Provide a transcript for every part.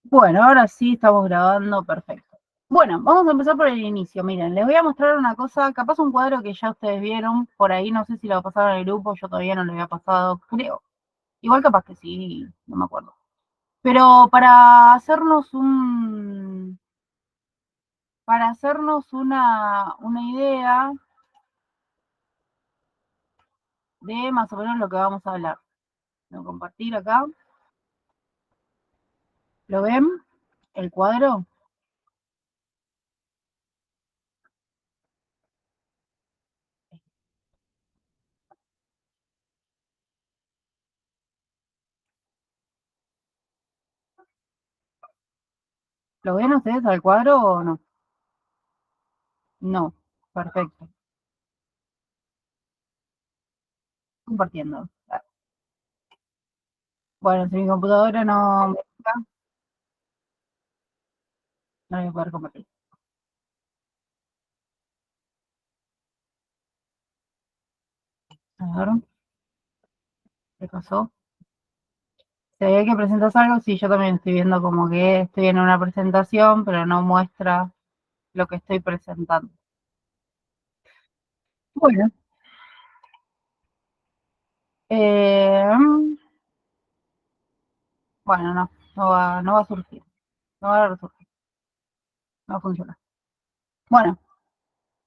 Bueno, ahora sí estamos grabando, perfecto. Bueno, vamos a empezar por el inicio. Miren, les voy a mostrar una cosa, capaz un cuadro que ya ustedes vieron por ahí, no sé si lo pasaron en el grupo, yo todavía no lo había pasado, creo. Igual capaz que sí, no me acuerdo. Pero para hacernos una idea de más o menos lo que vamos a hablar. Voy a compartir acá. ¿Lo ven? El cuadro. ¿Lo ven ustedes al cuadro o no? No. Perfecto. Compartiendo. Bueno, si mi computadora no me deja, no voy a poder compartir. A ver, ¿qué pasó? Se ve que presentas algo, sí, yo también estoy viendo como que estoy en una presentación, pero no muestra lo que estoy presentando. Bueno, eh, bueno, no va a surgir, no va a resurgir, no funciona. Bueno,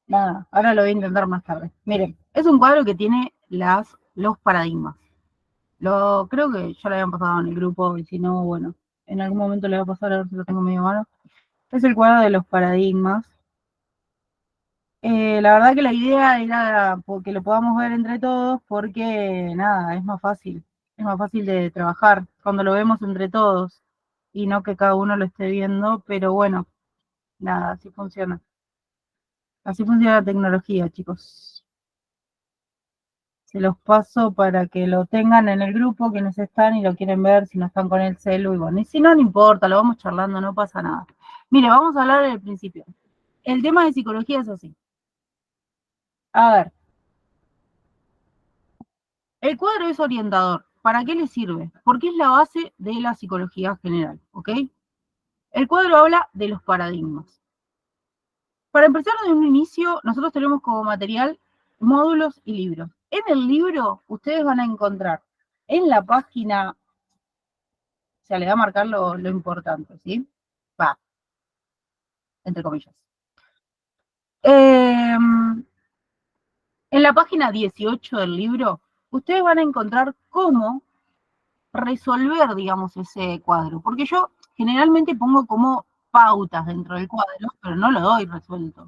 nada, ahora lo voy a intentar más tarde. Miren, es un cuadro que tiene los paradigmas. Creo que ya lo habían pasado en el grupo, y si no, bueno, en algún momento le voy a pasar a ver si lo tengo en mi mano. Es el cuadro de los paradigmas. La verdad que la idea era que lo podamos ver entre todos porque, nada, es más fácil de trabajar cuando lo vemos entre todos y no que cada uno lo esté viendo, pero bueno, nada, así funciona la tecnología, chicos. Se los paso para que lo tengan en el grupo, quienes están y lo quieren ver, si no están con el celu, y bueno, y si no, no importa, lo vamos charlando, no pasa nada. Mire, vamos a hablar del principio. El tema de psicología es así. A ver, el cuadro es orientador. ¿Para qué le sirve? Porque es la base de la psicología general, ¿ok? El cuadro habla de los paradigmas. Para empezar desde un inicio, nosotros tenemos como material módulos y libros. En el libro, ustedes van a encontrar en la página, o sea, le va a marcar lo importante, ¿sí? Va, entre comillas. En la página 18 del libro, ustedes van a encontrar cómo resolver, digamos, ese cuadro. Porque yo generalmente pongo como pautas dentro del cuadro, pero no lo doy resuelto.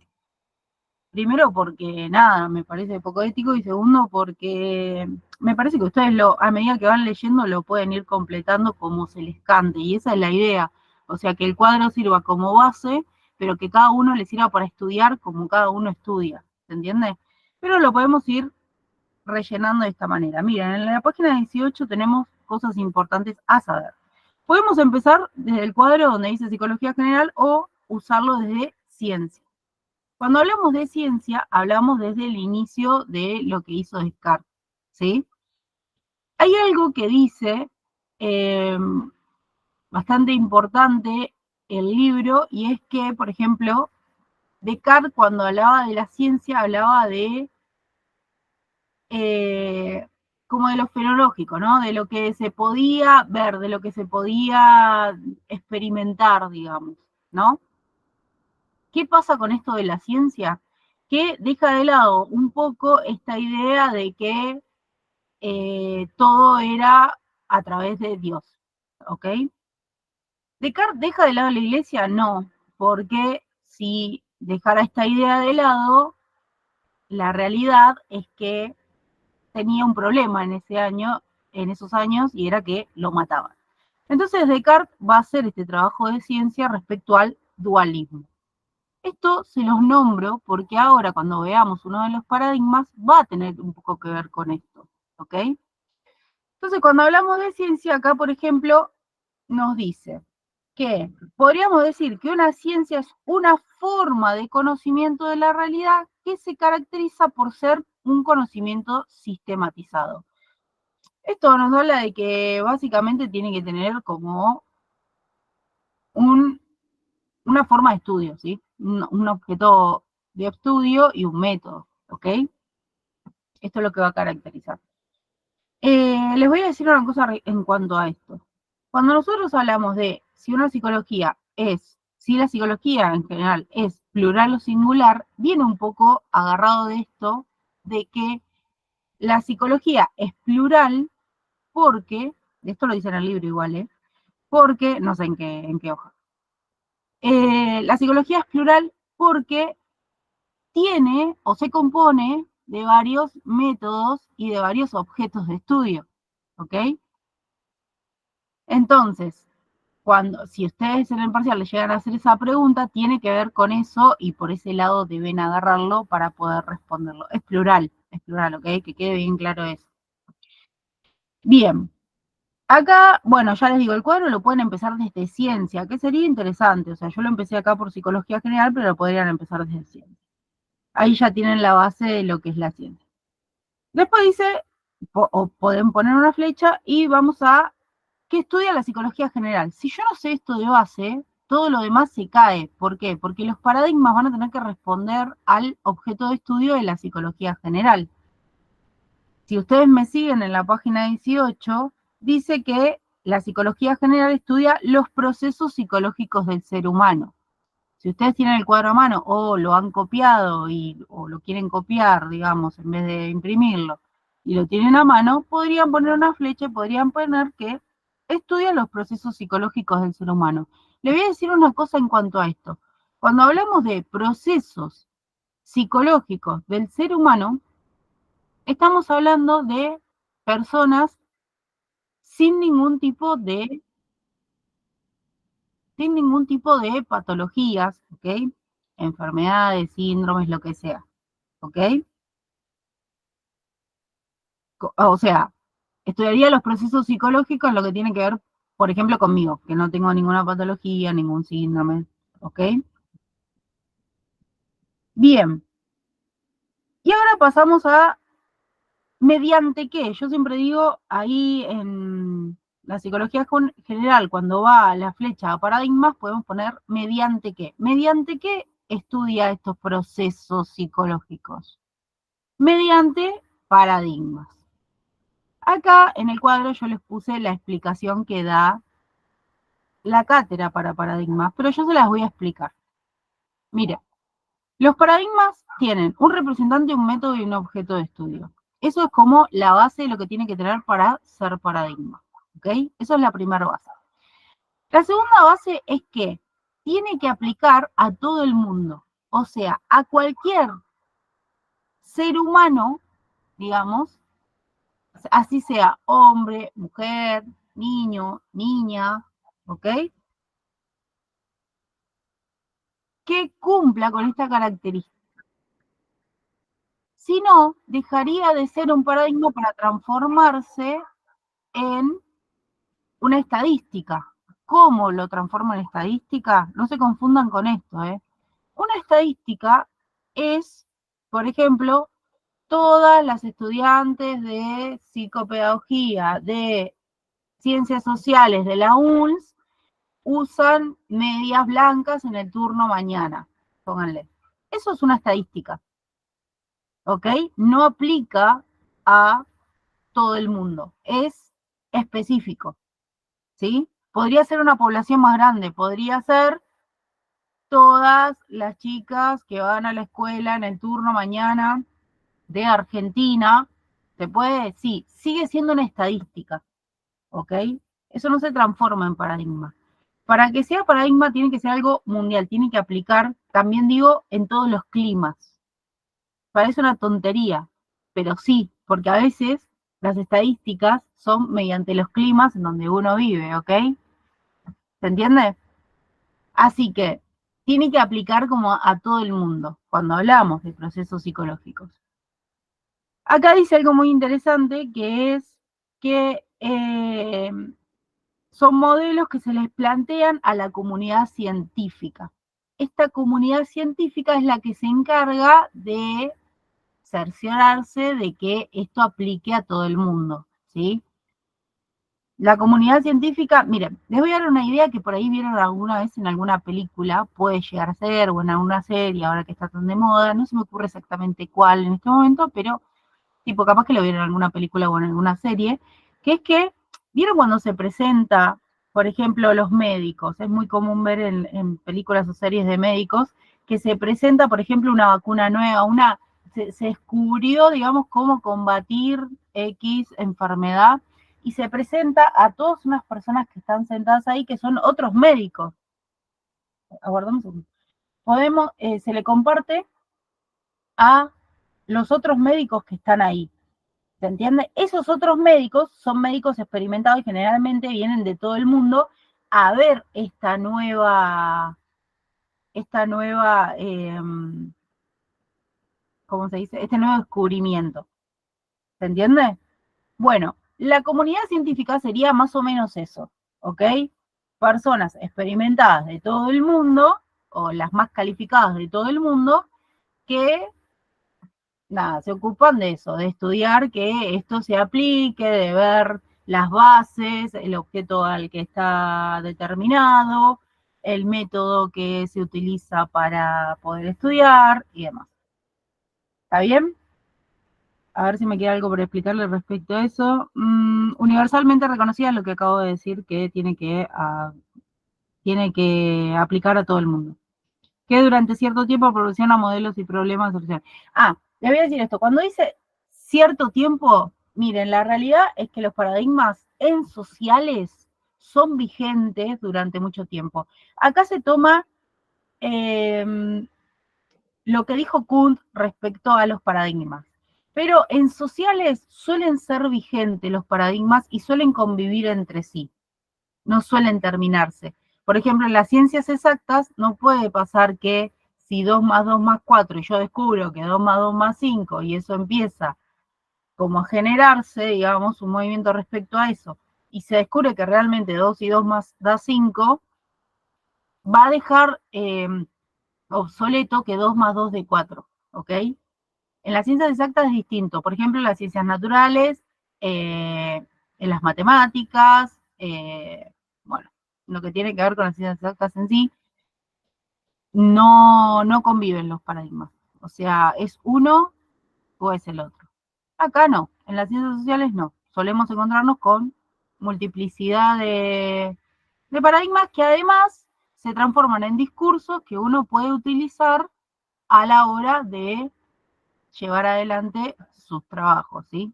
Primero porque nada, me parece poco ético y segundo porque me parece que ustedes a medida que van leyendo lo pueden ir completando como se les cante y esa es la idea. O sea, que el cuadro sirva como base, pero que cada uno le sirva para estudiar como cada uno estudia, ¿se entiende? Pero lo podemos ir rellenando de esta manera. Miren, en la página 18 tenemos cosas importantes a saber. Podemos empezar desde el cuadro donde dice psicología general o usarlo desde ciencia. Cuando hablamos de ciencia, hablamos desde el inicio de lo que hizo Descartes, ¿sí? Hay algo que dice eh, bastante importante el libro y es que, por ejemplo, Descartes cuando hablaba de la ciencia hablaba de eh, como de lo fenológico, ¿no? De lo que se podía ver, de lo que se podía experimentar, digamos, ¿no? ¿Qué pasa con esto de la ciencia? Que deja de lado un poco esta idea de que todo era a través de Dios, ¿ok? ¿Descartes deja de lado la iglesia? No, porque si dejara esta idea de lado, la realidad es que tenía un problema en esos años, y era que lo mataban. Entonces Descartes va a hacer este trabajo de ciencia respecto al dualismo. Esto se los nombro porque ahora cuando veamos uno de los paradigmas va a tener un poco que ver con esto, ¿ok? Entonces cuando hablamos de ciencia, acá por ejemplo nos dice que podríamos decir que una ciencia es una forma de conocimiento de la realidad que se caracteriza por ser un conocimiento sistematizado. Esto nos habla de que básicamente tiene que tener como una forma de estudio, ¿sí? Un objeto de estudio y un método, ¿ok? Esto es lo que va a caracterizar. Les voy a decir una cosa en cuanto a esto. Cuando nosotros hablamos de si una psicología si la psicología en general es plural o singular, viene un poco agarrado de esto, de que la psicología es plural porque, esto lo dice en el libro igual, porque, no sé en qué hoja. La psicología es plural porque tiene o se compone de varios métodos y de varios objetos de estudio, ¿ok? Entonces, si ustedes en el parcial les llegan a hacer esa pregunta, tiene que ver con eso y por ese lado deben agarrarlo para poder responderlo. Es plural, ¿ok? Que quede bien claro eso. Bien, acá, bueno, ya les digo, el cuadro lo pueden empezar desde ciencia, que sería interesante. O sea, yo lo empecé acá por psicología general, pero lo podrían empezar desde ciencia. Ahí ya tienen la base de lo que es la ciencia. Después dice, o pueden poner una flecha y vamos a, ¿qué estudia la psicología general? Si yo no sé esto de base, todo lo demás se cae. ¿Por qué? Porque los paradigmas van a tener que responder al objeto de estudio de la psicología general. Si ustedes me siguen en la página 18, dice que la psicología general estudia los procesos psicológicos del ser humano. Si ustedes tienen el cuadro a mano o lo han copiado o lo quieren copiar, digamos, en vez de imprimirlo, y lo tienen a mano, podrían poner una flecha, podrían poner que estudia los procesos psicológicos del ser humano. Le voy a decir una cosa en cuanto a esto. Cuando hablamos de procesos psicológicos del ser humano, estamos hablando de personas sin ningún tipo de patologías, ¿ok? Enfermedades, síndromes, lo que sea, ¿ok? O sea, estudiaría los procesos psicológicos, lo que tiene que ver, por ejemplo, conmigo, que no tengo ninguna patología, ningún síndrome, ¿ok? Bien, y ahora pasamos a mediante qué. Yo siempre digo, ahí en la psicología general, cuando va la flecha a paradigmas, podemos poner mediante qué. ¿Mediante qué estudia estos procesos psicológicos? Mediante paradigmas. Acá en el cuadro yo les puse la explicación que da la cátedra para paradigmas, pero yo se las voy a explicar. Mira, los paradigmas tienen un representante, un método y un objeto de estudio. Eso es como la base de lo que tiene que tener para ser paradigma. ¿Ok? Eso es la primera base. La segunda base es que tiene que aplicar a todo el mundo. O sea, a cualquier ser humano, digamos, así sea hombre, mujer, niño, niña, ¿ok? Que cumpla con esta característica. Si no, dejaría de ser un paradigma para transformarse en una estadística. ¿Cómo lo transformo en estadística? No se confundan con esto, ¿eh? Una estadística es, por ejemplo, todas las estudiantes de psicopedagogía, de ciencias sociales de la UNS, usan medias blancas en el turno mañana. Pónganle. Eso es una estadística, ¿ok? No aplica a todo el mundo, es específico, ¿sí? Podría ser una población más grande, podría ser todas las chicas que van a la escuela en el turno mañana de Argentina, ¿se puede? Sí, sigue siendo una estadística, ¿ok? Eso no se transforma en paradigma. Para que sea paradigma tiene que ser algo mundial, tiene que aplicar, también digo, en todos los climas. Parece una tontería, pero sí, porque a veces las estadísticas son mediante los climas en donde uno vive, ¿ok? ¿Se entiende? Así que tiene que aplicar como a todo el mundo cuando hablamos de procesos psicológicos. Acá dice algo muy interesante que es que son modelos que se les plantean a la comunidad científica. Esta comunidad científica es la que se encarga de cerciorarse de que esto aplique a todo el mundo, ¿sí? La comunidad científica, miren, les voy a dar una idea que por ahí vieron alguna vez en alguna película, puede llegar a ser, o en alguna serie, ahora que está tan de moda, no se me ocurre exactamente cuál en este momento, pero tipo capaz que lo vieron en alguna película o en alguna serie, que es que, ¿vieron cuando se presenta, por ejemplo, los médicos? Es muy común ver en películas o series de médicos que se presenta, por ejemplo, una vacuna nueva, se descubrió, digamos, cómo combatir X enfermedad y se presenta a todas unas personas que están sentadas ahí que son otros médicos. Aguardamos un se le comparte a los otros médicos que están ahí. ¿Se entiende? Esos otros médicos son médicos experimentados y generalmente vienen de todo el mundo a ver ¿cómo se dice? Este nuevo descubrimiento. ¿Se entiende? Bueno, la comunidad científica sería más o menos eso, ¿ok? Personas experimentadas de todo el mundo, o las más calificadas de todo el mundo, que nada, se ocupan de eso, de estudiar que esto se aplique, de ver las bases, el objeto al que está determinado, el método que se utiliza para poder estudiar y demás. ¿Está bien? A ver si me queda algo por explicarle respecto a eso. Universalmente reconocida lo que acabo de decir que tiene que aplicar a todo el mundo. Que durante cierto tiempo proporciona modelos y problemas de solución. Le voy a decir esto, cuando dice cierto tiempo, miren, la realidad es que los paradigmas en sociales son vigentes durante mucho tiempo. Acá se toma lo que dijo Kuhn respecto a los paradigmas. Pero en sociales suelen ser vigentes los paradigmas y suelen convivir entre sí, no suelen terminarse. Por ejemplo, en las ciencias exactas no puede pasar que si 2 más 2 más 4 y yo descubro que 2 más 2 más 5 y eso empieza como a generarse, digamos, un movimiento respecto a eso, y se descubre que realmente 2 y 2 más da 5, va a dejar obsoleto que 2 más 2 de 4, ¿ok? En las ciencias exactas es distinto. Por ejemplo, en las ciencias naturales, en las matemáticas, bueno, lo que tiene que ver con las ciencias exactas en sí, no conviven los paradigmas. O sea, es uno o es el otro. Acá no, en las ciencias sociales no. Solemos encontrarnos con multiplicidad de paradigmas que además se transforman en discursos que uno puede utilizar a la hora de llevar adelante sus trabajos, ¿sí?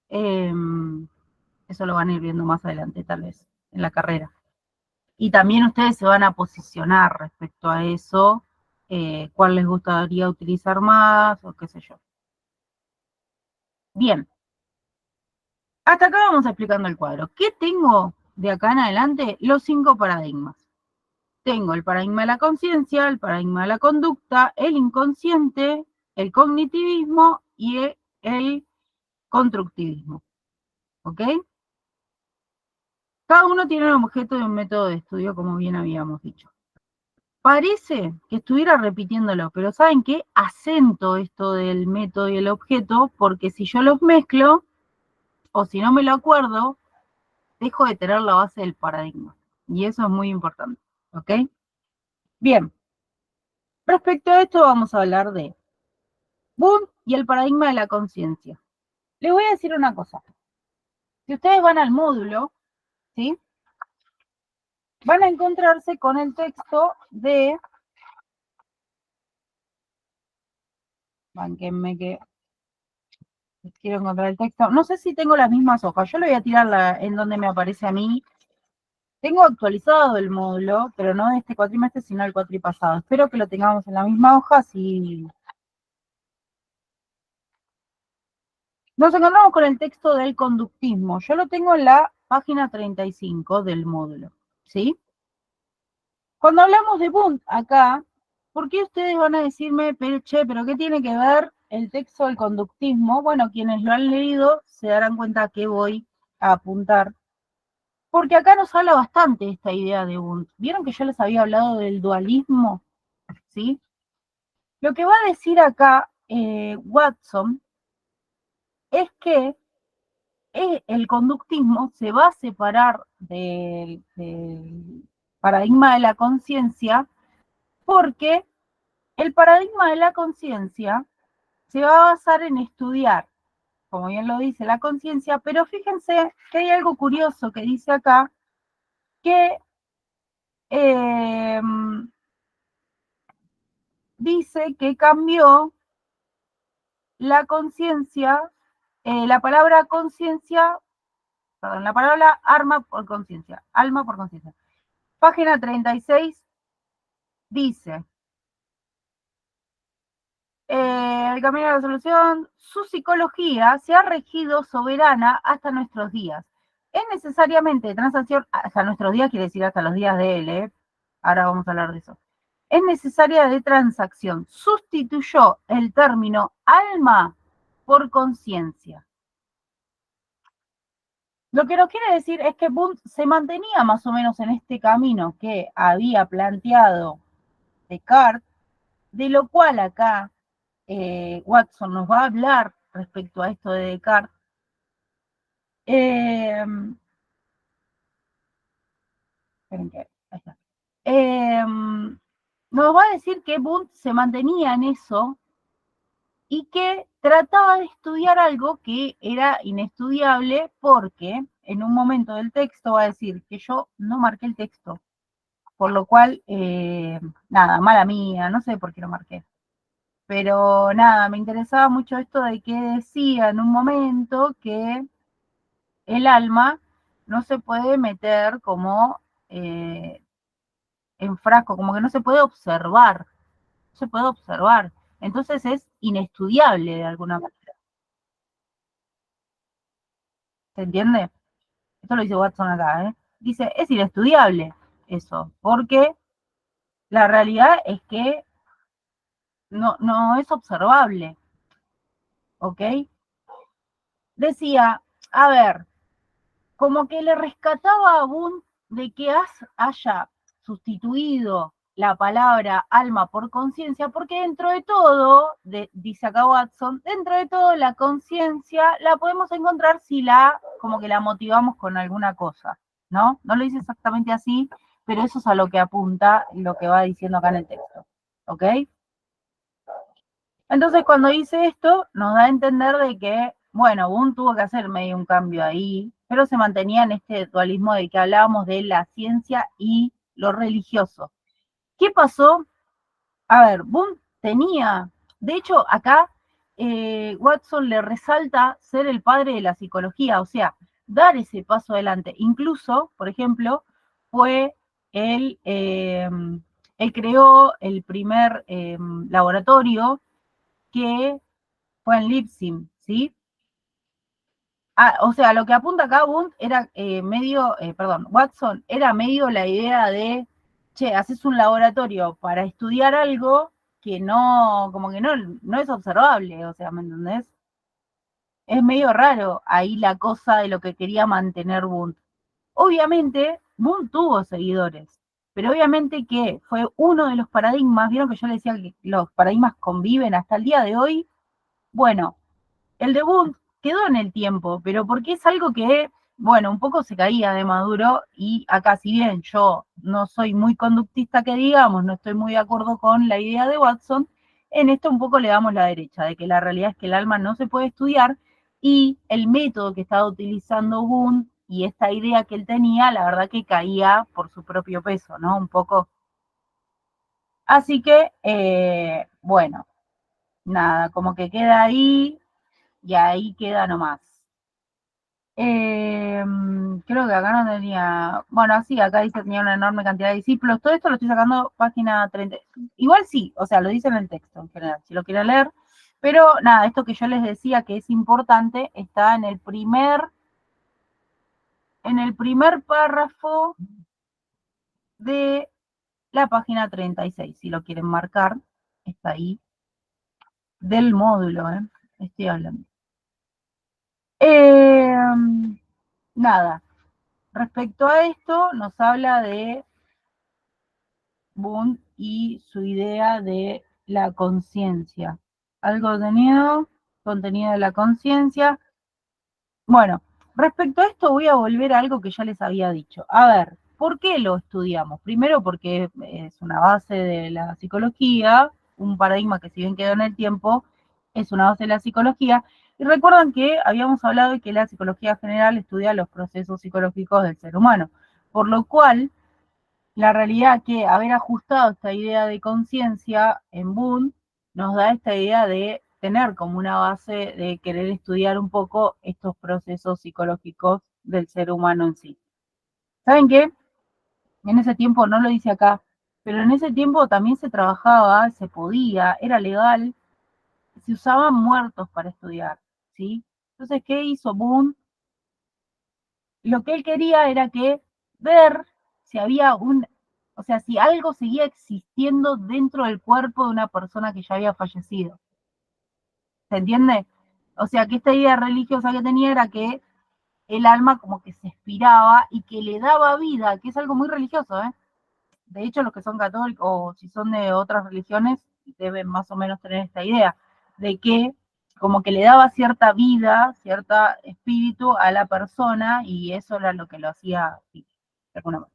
Eso lo van a ir viendo más adelante, tal vez, en la carrera. Y también ustedes se van a posicionar respecto a eso, cuál les gustaría utilizar más, o qué sé yo. Bien, hasta acá vamos explicando el cuadro. ¿Qué tengo de acá en adelante? Los 5 paradigmas. Tengo el paradigma de la conciencia, el paradigma de la conducta, el inconsciente, el cognitivismo y el constructivismo. ¿Ok? Cada uno tiene un objeto y un método de estudio, como bien habíamos dicho. Parece que estuviera repitiéndolo, pero ¿saben qué? Acento esto del método y el objeto, porque si yo los mezclo, o si no me lo acuerdo, dejo de tener la base del paradigma. Y eso es muy importante. ¿Ok? Bien. Respecto a esto, vamos a hablar de Wundt y el paradigma de la conciencia. Les voy a decir una cosa. Si ustedes van al módulo, ¿sí? Van a encontrarse con el texto de... Banquenme que quiero encontrar el texto. No sé si tengo las mismas hojas. Yo le voy a tirar en donde me aparece a mí. Tengo actualizado el módulo, pero no de este cuatrimestre, sino el cuatripasado. Espero que lo tengamos en la misma hoja. Si nos encontramos con el texto del conductismo. Yo lo tengo en la página 35 del módulo. ¿Sí? Cuando hablamos de Wundt acá, ¿por qué ustedes van a decirme, pero qué tiene que ver el texto del conductismo? Bueno, quienes lo han leído se darán cuenta que voy a apuntar. Porque acá nos habla bastante esta idea de Wundt. ¿Vieron que yo les había hablado del dualismo? ¿Sí? Lo que va a decir acá Watson es que el conductismo se va a separar del paradigma de la conciencia porque el paradigma de la conciencia se va a basar en estudiar, como bien lo dice, la conciencia, pero fíjense que hay algo curioso que dice acá, que dice que cambió la conciencia, la palabra conciencia, perdón, la palabra alma por conciencia. Página 36 dice, el camino de la solución, su psicología se ha regido soberana hasta nuestros días. Es necesariamente transacción, hasta nuestros días quiere decir hasta los días de él, ahora vamos a hablar de eso. Es necesaria de transacción. Sustituyó el término alma por conciencia. Lo que nos quiere decir es que Wundt se mantenía más o menos en este camino que había planteado Descartes, de lo cual acá Watson nos va a hablar respecto a esto de Descartes. Nos va a decir que Wundt se mantenía en eso y que trataba de estudiar algo que era inestudiable porque en un momento del texto va a decir que yo no marqué el texto, por lo cual, nada, mala mía, no sé por qué lo marqué. Pero nada, me interesaba mucho esto de que decía en un momento que el alma no se puede meter como en frasco, como que no se puede observar, no se puede observar. Entonces es inestudiable de alguna manera. ¿Se entiende? Esto lo dice Watson acá, ¿eh? Dice, es inestudiable eso, porque la realidad es que no es observable, ¿ok? Decía, a ver, como que le rescataba a Boone de que haya sustituido la palabra alma por conciencia, porque dentro de todo, dice acá Watson, dentro de todo la conciencia la podemos encontrar si como que la motivamos con alguna cosa, ¿no? No lo dice exactamente así, pero eso es a lo que apunta lo que va diciendo acá en el texto, ¿ok? Entonces, cuando dice esto, nos da a entender de que, bueno, Boone tuvo que hacer medio un cambio ahí, pero se mantenía en este dualismo de que hablábamos de la ciencia y lo religioso. ¿Qué pasó? A ver, Boone tenía, de hecho, acá Watson le resalta ser el padre de la psicología, o sea, dar ese paso adelante. Incluso, por ejemplo, fue él creó el primer laboratorio que fue en Leipzig, ¿sí? O sea, lo que apunta acá Wundt era Watson, era medio la idea de, che, haces un laboratorio para estudiar algo que no, como que no es observable, o sea, ¿me entendés? Es medio raro ahí la cosa de lo que quería mantener Wundt. Obviamente, Wundt tuvo seguidores, pero obviamente que fue uno de los paradigmas, vieron que yo le decía que los paradigmas conviven hasta el día de hoy. Bueno, el debut quedó en el tiempo, pero porque es algo que, bueno, un poco se caía de Maduro y acá, si bien yo no soy muy conductista que digamos, no estoy muy de acuerdo con la idea de Watson, en esto un poco le damos la derecha, de que la realidad es que el alma no se puede estudiar y el método que estaba utilizando Boone y esta idea que él tenía, la verdad que caía por su propio peso, ¿no? Un poco. Así que, bueno, nada, como que queda ahí y ahí queda nomás. Creo que acá no tenía, bueno, sí, acá dice que tenía una enorme cantidad de discípulos, todo esto lo estoy sacando página 30, igual sí, o sea, lo dice en el texto en general, si lo quieren leer, pero nada, esto que yo les decía que es importante, está en el primer párrafo de la página 36, si lo quieren marcar, está ahí, del módulo, estoy hablando. Nada, respecto a esto, nos habla de Boone y su idea de la conciencia. Algo contenido de la conciencia. Bueno, Respecto a esto voy a volver a algo que ya les había dicho. A ver, ¿por qué lo estudiamos? Primero porque es una base de la psicología, un paradigma que si bien quedó en el tiempo, es una base de la psicología. Y recuerdan que habíamos hablado de que la psicología general estudia los procesos psicológicos del ser humano, por lo cual la realidad que haber ajustado esta idea de conciencia en Boone nos da esta idea de tener como una base de querer estudiar un poco estos procesos psicológicos del ser humano en sí. ¿Saben qué? En ese tiempo, no lo dice acá, pero en ese tiempo también se trabajaba, se podía, era legal, se usaban muertos para estudiar, ¿sí? Entonces, ¿qué hizo Boone? Lo que él quería era que ver si había o sea, si algo seguía existiendo dentro del cuerpo de una persona que ya había fallecido. ¿Se entiende? O sea, que esta idea religiosa que tenía era que el alma como que se expiraba y que le daba vida, que es algo muy religioso, ¿eh? De hecho, los que son católicos o si son de otras religiones deben más o menos tener esta idea de que como que le daba cierta vida, cierta espíritu a la persona y eso era lo que lo hacía de alguna manera.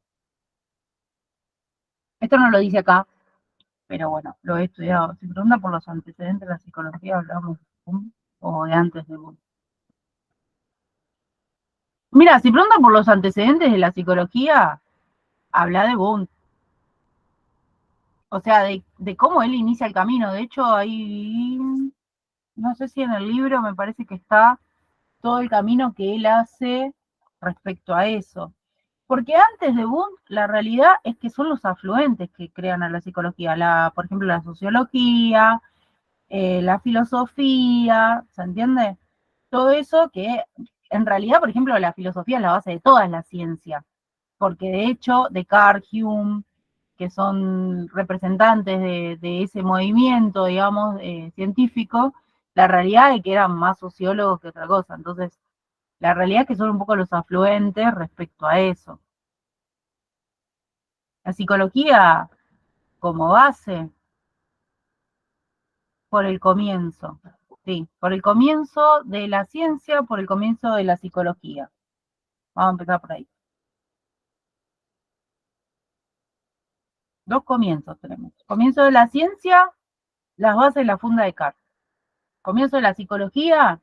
Esto no lo dice acá, pero bueno, lo he estudiado. Si pregunta por los antecedentes de la psicología, hablamos de Boom o de antes de Boom. Mira, si preguntan por los antecedentes de la psicología, habla de Boom. O sea, de cómo él inicia el camino. De hecho, ahí, no sé si en el libro me parece que está todo el camino que él hace respecto a eso. Porque antes de Boone, la realidad es que son los afluentes que crean a la psicología, por ejemplo, la sociología, la filosofía, ¿se entiende? Todo eso que en realidad, por ejemplo, la filosofía es la base de toda la ciencia, porque de hecho Descartes, Hume, que son representantes de ese movimiento, digamos, científico, la realidad es que eran más sociólogos que otra cosa. Entonces, la realidad es que son un poco los afluentes respecto a eso. La psicología como base por el comienzo, sí, por el comienzo de la ciencia, por el comienzo de la psicología. Vamos a empezar por ahí. Dos comienzos tenemos. Comienzo de la ciencia, las bases de la funda de Descartes. Comienzo de la psicología,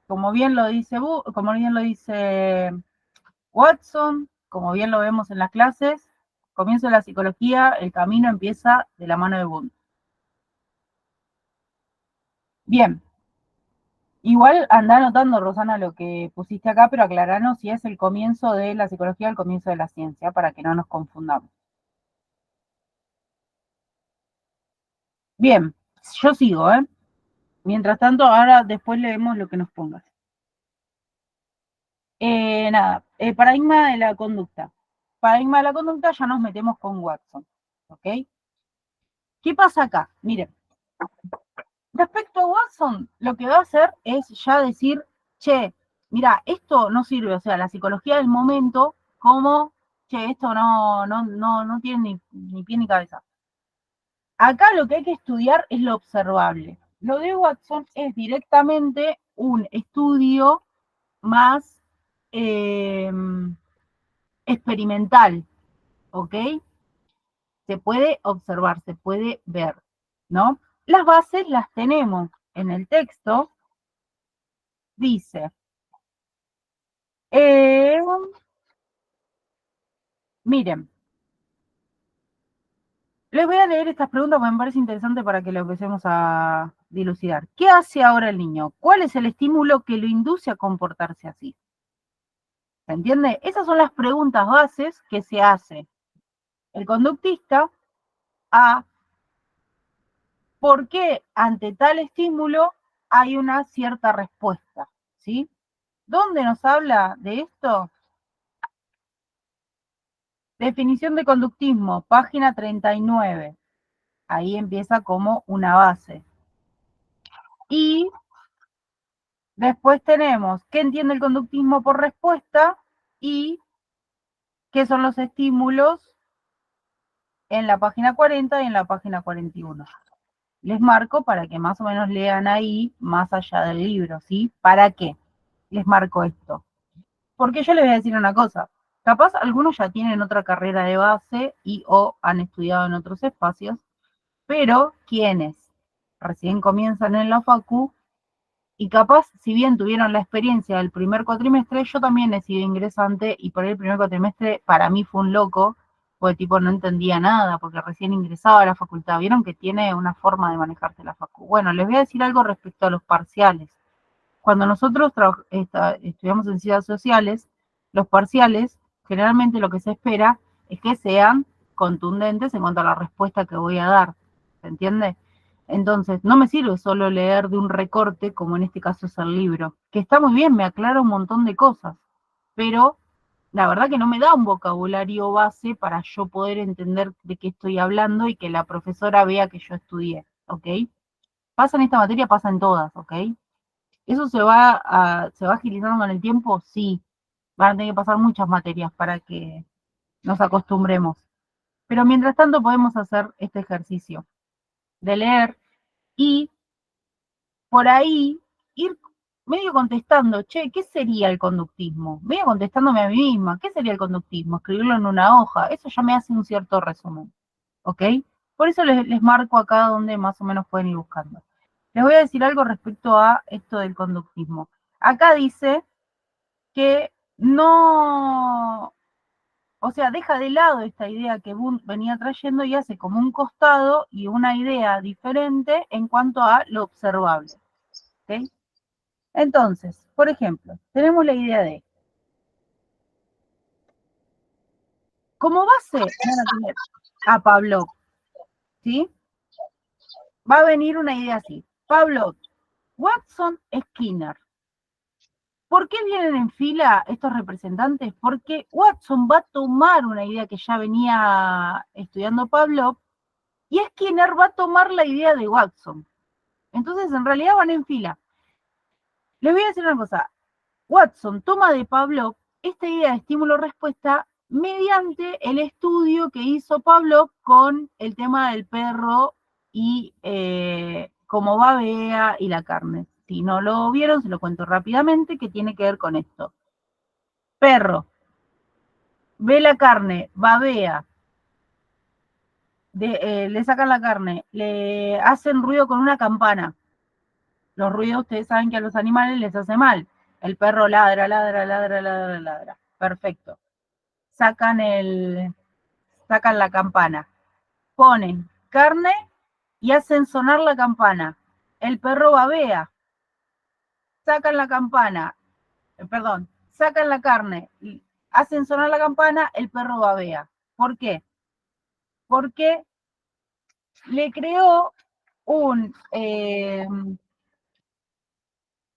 como bien lo dice, como bien lo dice Watson, como bien lo vemos en las clases, comienzo de la psicología, el camino empieza de la mano de Boone. Bien, igual anda anotando, Rosana, lo que pusiste acá, pero aclaranos si es el comienzo de la psicología o el comienzo de la ciencia, para que no nos confundamos. Bien, yo sigo, ¿eh? Mientras tanto, ahora después leemos lo que nos pongas. Nada, paradigma de la conducta. Paradigma de la conducta, ya nos metemos con Watson, ¿ok? ¿Qué pasa acá? Miren, respecto a Watson, lo que va a hacer es ya decir, che, mira, esto no sirve, o sea, la psicología del momento, como, che, esto no tiene ni pie ni cabeza. Acá lo que hay que estudiar es lo observable. Lo de Watson es directamente un estudio más eh, experimental, ¿ok? Se puede observar, se puede ver, ¿no? Las bases las tenemos en el texto, dice, eh, miren, les voy a leer estas preguntas porque me parece interesante para que lo empecemos a dilucidar. ¿Qué hace ahora el niño? ¿Cuál es el estímulo que lo induce a comportarse así? ¿Se entiende? Esas son las preguntas bases que se hace el conductista a por qué ante tal estímulo hay una cierta respuesta, ¿sí? ¿Dónde nos habla de esto? Definición de conductismo, página 39. Ahí empieza como una base. Y después tenemos qué entiende el conductismo por respuesta y qué son los estímulos en la página 40 y en la página 41. Les marco para que más o menos lean ahí más allá del libro, ¿sí? ¿Para qué les marco esto? Porque yo les voy a decir una cosa, capaz algunos ya tienen otra carrera de base y o han estudiado en otros espacios, pero quienes recién comienzan en la facu y capaz, si bien tuvieron la experiencia del primer cuatrimestre, yo también he sido ingresante y por ahí el primer cuatrimestre para mí fue un loco, porque tipo no entendía nada, porque recién ingresaba a la facultad. Vieron que tiene una forma de manejarse la facu. Bueno, les voy a decir algo respecto a los parciales. Cuando nosotros estudiamos en ciencias sociales, los parciales, generalmente lo que se espera es que sean contundentes en cuanto a la respuesta que voy a dar. ¿Se entiende? Entonces, no me sirve solo leer de un recorte, como en este caso es el libro, que está muy bien, me aclara un montón de cosas, pero la verdad que no me da un vocabulario base para yo poder entender de qué estoy hablando y que la profesora vea que yo estudié, ¿ok? Pasa en esta materia, pasa en todas, ¿ok? ¿Eso se va agilizando con el tiempo? Sí. Van a tener que pasar muchas materias para que nos acostumbremos. Pero mientras tanto podemos hacer este ejercicio de leer y por ahí ir medio contestando, che, ¿qué sería el conductismo? Medio contestándome a mí misma, ¿qué sería el conductismo? Escribirlo en una hoja, eso ya me hace un cierto resumen, ¿ok? Por eso les marco acá donde más o menos pueden ir buscando. Les voy a decir algo respecto a esto del conductismo. Acá dice que no, o sea, deja de lado esta idea que Wundt venía trayendo y hace como un costado y una idea diferente en cuanto a lo observable. ¿Okay? Entonces, por ejemplo, tenemos la idea de, como base van a tener a Pavlov, ¿sí? Va a venir una idea así, Pavlov, Watson, Skinner. ¿Por qué vienen en fila estos representantes? Porque Watson va a tomar una idea que ya venía estudiando Pavlov y Skinner va a tomar la idea de Watson. Entonces, en realidad van en fila. Les voy a decir una cosa. Watson toma de Pavlov esta idea de estímulo-respuesta mediante el estudio que hizo Pavlov con el tema del perro y cómo babea y la carne. Si no lo vieron, se lo cuento rápidamente, que tiene que ver con esto. Perro, ve la carne, babea, le sacan la carne, le hacen ruido con una campana. Los ruidos ustedes saben que a los animales les hace mal. El perro ladra, ladra, ladra, ladra, ladra. Perfecto. Sacan sacan la campana. Ponen carne y hacen sonar la campana. El perro babea. Sacan la campana, perdón, sacan la carne, y hacen sonar la campana, el perro babea. ¿Por qué? Porque le creó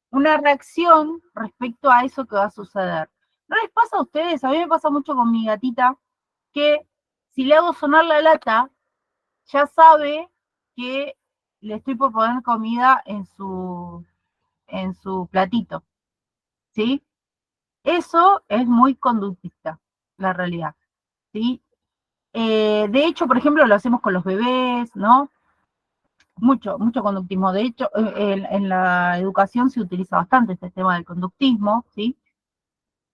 una reacción respecto a eso que va a suceder. ¿No les pasa a ustedes? A mí me pasa mucho con mi gatita que si le hago sonar la lata, ya sabe que le estoy por poner comida en su platito, ¿sí? Eso es muy conductista, la realidad, ¿sí? De hecho, por ejemplo, lo hacemos con los bebés, ¿no? Mucho conductismo. De hecho, en la educación se utiliza bastante este tema del conductismo, ¿sí?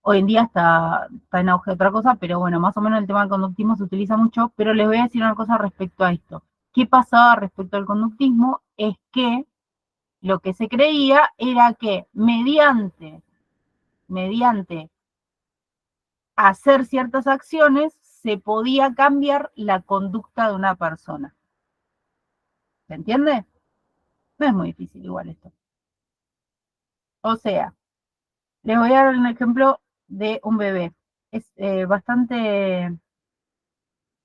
Hoy en día está en auge otra cosa, pero bueno, más o menos el tema del conductismo se utiliza mucho, pero les voy a decir una cosa respecto a esto. ¿Qué pasaba respecto al conductismo? Es que lo que se creía era que mediante hacer ciertas acciones se podía cambiar la conducta de una persona. ¿Se entiende? No es muy difícil igual esto. O sea, les voy a dar un ejemplo de un bebé. Es bastante.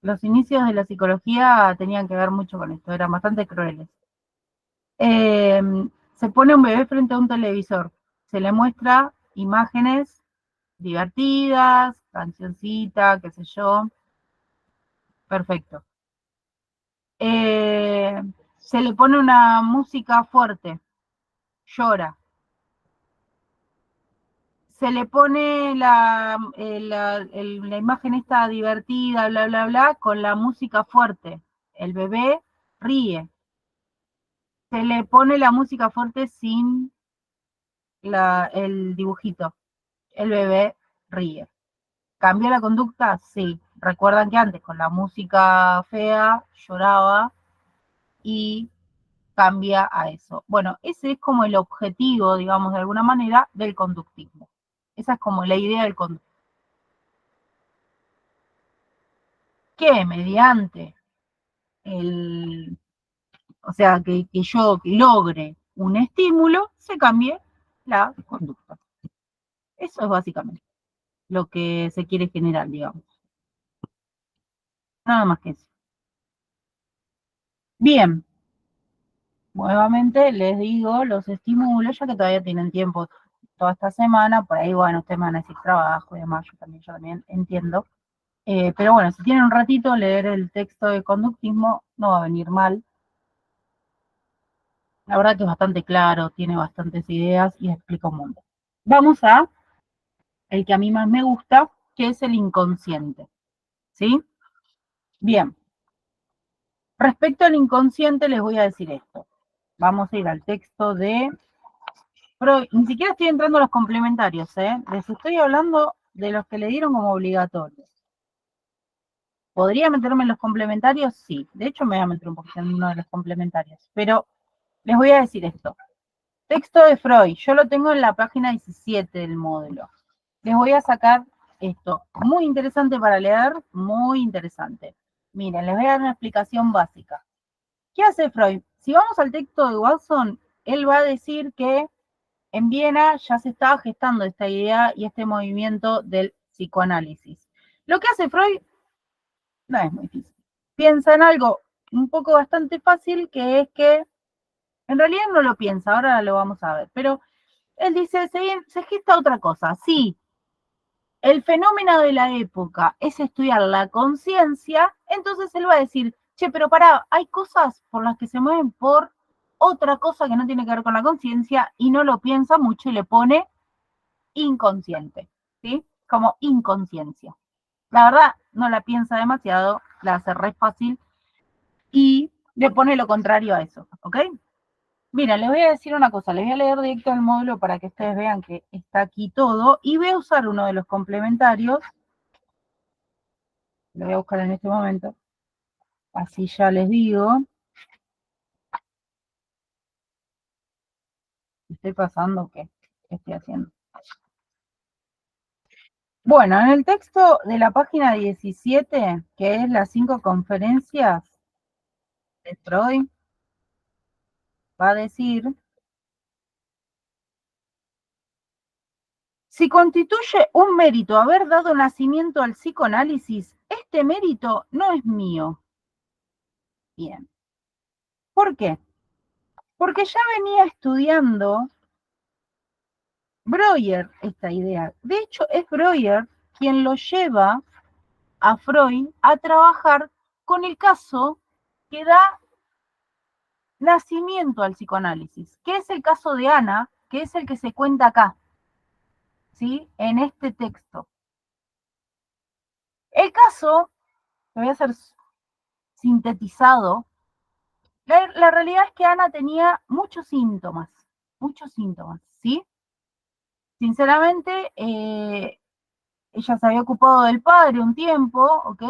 Los inicios de la psicología tenían que ver mucho con esto, eran bastante crueles. Eh, Se pone un bebé frente a un televisor, se le muestra imágenes divertidas, cancioncita, qué sé yo. Perfecto. Se le pone una música fuerte, llora. Se le pone la imagen esta divertida, bla, bla, bla, con la música fuerte. El bebé ríe. Se le pone la música fuerte sin el dibujito. El bebé ríe. ¿Cambió la conducta? Sí. Recuerdan que antes con la música fea lloraba y cambia a eso. Bueno, ese es como el objetivo, digamos, de alguna manera, del conductismo. Esa es como la idea del conductismo. Que mediante el, o sea, que yo logre un estímulo, se cambie la conducta. Eso es básicamente lo que se quiere generar, digamos. Nada más que eso. Bien, nuevamente les digo, los estimulo, ya que todavía tienen tiempo toda esta semana, por ahí, bueno, ustedes me van a decir trabajo y demás, yo también entiendo. Pero bueno, si tienen un ratito, leer el texto de conductismo no va a venir mal. La verdad que es bastante claro, tiene bastantes ideas y explica un montón. Vamos a el que a mí más me gusta, que es el inconsciente. ¿Sí? Bien. Respecto al inconsciente, les voy a decir esto. Vamos a ir al texto de Freud. Ni siquiera estoy entrando a los complementarios, ¿eh? Les estoy hablando de los que le dieron como obligatorios. ¿Podría meterme en los complementarios? Sí. De hecho, me voy a meter un poquito en uno de los complementarios. Pero les voy a decir esto. Texto de Freud. Yo lo tengo en la página 17 del módulo. Les voy a sacar esto. Muy interesante para leer, muy interesante. Miren, les voy a dar una explicación básica. ¿Qué hace Freud? Si vamos al texto de Watson, él va a decir que en Viena ya se estaba gestando esta idea y este movimiento del psicoanálisis. Lo que hace Freud no es muy difícil. Piensa en algo un poco bastante fácil, que es que en realidad no lo piensa, ahora lo vamos a ver, pero él dice, se gesta otra cosa. Sí, el fenómeno de la época es estudiar la conciencia, entonces él va a decir, che, pero pará, hay cosas por las que se mueven por otra cosa que no tiene que ver con la conciencia y no lo piensa mucho y le pone inconsciente, ¿sí? Como inconsciencia. La verdad, no la piensa demasiado, la hace re fácil y le pone lo contrario a eso, ¿ok? Mira, les voy a decir una cosa, les voy a leer directo el módulo para que ustedes vean que está aquí todo y voy a usar uno de los complementarios, lo voy a buscar en este momento, así ya les digo. ¿Estoy pasando o qué? ¿Qué estoy haciendo? Bueno, en el texto de la página 17, que es las 5 conferencias de Freud, va a decir, si constituye un mérito haber dado nacimiento al psicoanálisis, este mérito no es mío. Bien. ¿Por qué? Porque ya venía estudiando Breuer esta idea. De hecho, es Breuer quien lo lleva a Freud a trabajar con el caso que da nacimiento al psicoanálisis, que es el caso de Ana, que es el que se cuenta acá, ¿sí? En este texto. El caso, lo voy a hacer sintetizado, la realidad es que Ana tenía muchos síntomas, ¿sí? Sinceramente, ella se había ocupado del padre un tiempo, ¿ok?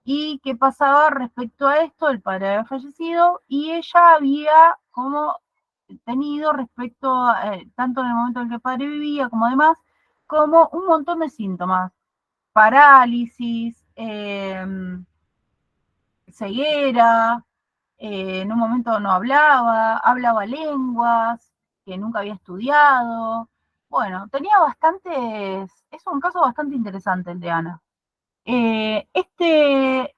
¿Y qué pasaba respecto a esto? El padre había fallecido y ella había como tenido respecto, tanto en el momento en que el padre vivía como demás, como un montón de síntomas. Parálisis, ceguera, en un momento no hablaba lenguas, que nunca había estudiado. Bueno, tenía bastantes, es un caso bastante interesante el de Ana. Este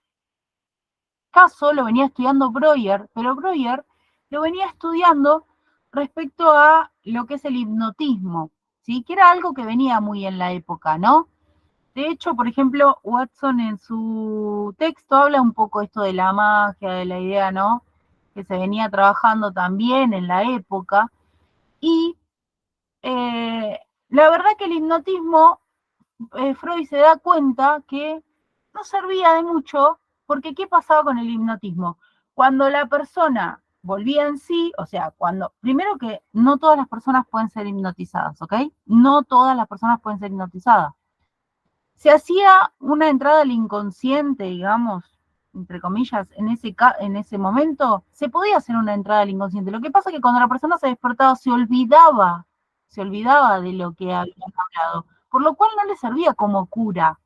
caso lo venía estudiando Breuer, pero Breuer lo venía estudiando respecto a lo que es el hipnotismo, ¿sí? Que era algo que venía muy en la época, ¿no? De hecho, por ejemplo, Watson en su texto habla un poco esto de la magia, de la idea, ¿no? Que se venía trabajando también en la época. Y la verdad que el hipnotismo, Freud se da cuenta que no servía de mucho, porque ¿qué pasaba con el hipnotismo? Cuando la persona volvía en sí, o sea, primero que no todas las personas pueden ser hipnotizadas, ¿ok? No todas las personas pueden ser hipnotizadas. se hacía una entrada al inconsciente, digamos, entre comillas, en ese momento, se podía hacer una entrada al inconsciente. Lo que pasa es que cuando la persona se despertaba, se olvidaba de lo que habían hablado, por lo cual no le servía como cura.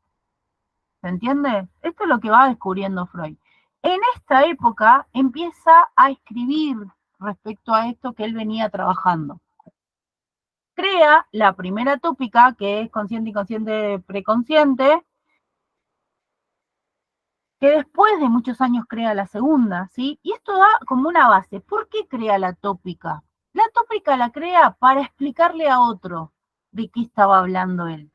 ¿Se entiende? Esto es lo que va descubriendo Freud. En esta época empieza a escribir respecto a esto que él venía trabajando. Crea la primera tópica, que es consciente, inconsciente, preconsciente, que después de muchos años crea la segunda, ¿sí? Y esto da como una base. ¿Por qué crea la tópica? La tópica la crea para explicarle a otro de qué estaba hablando él.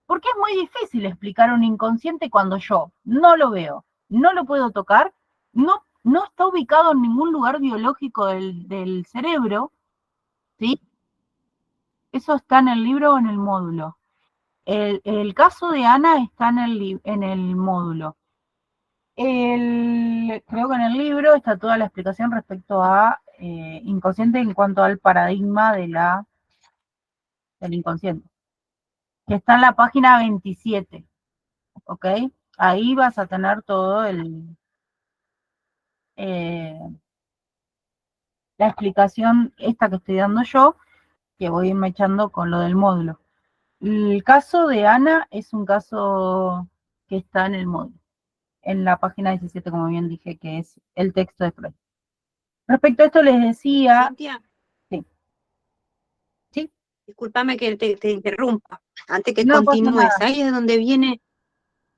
Porque es muy difícil explicar un inconsciente cuando yo no lo veo, no lo puedo tocar, no está ubicado en ningún lugar biológico del cerebro, ¿sí? Eso está en el libro o en el módulo. El caso de Ana está en el módulo. Creo que en el libro está toda la explicación respecto a inconsciente en cuanto al paradigma del inconsciente, que está en la página 27, ¿ok? Ahí vas a tener todo la explicación esta que estoy dando yo, que voy a irme echando con lo del módulo. El caso de Ana es un caso que está en el módulo, en la página 17, como bien dije, que es el texto de Freud. Respecto a esto les decía... Cintia, Sí, sí, discúlpame que te interrumpa, antes que no pasa continúes, nada. ahí es donde viene,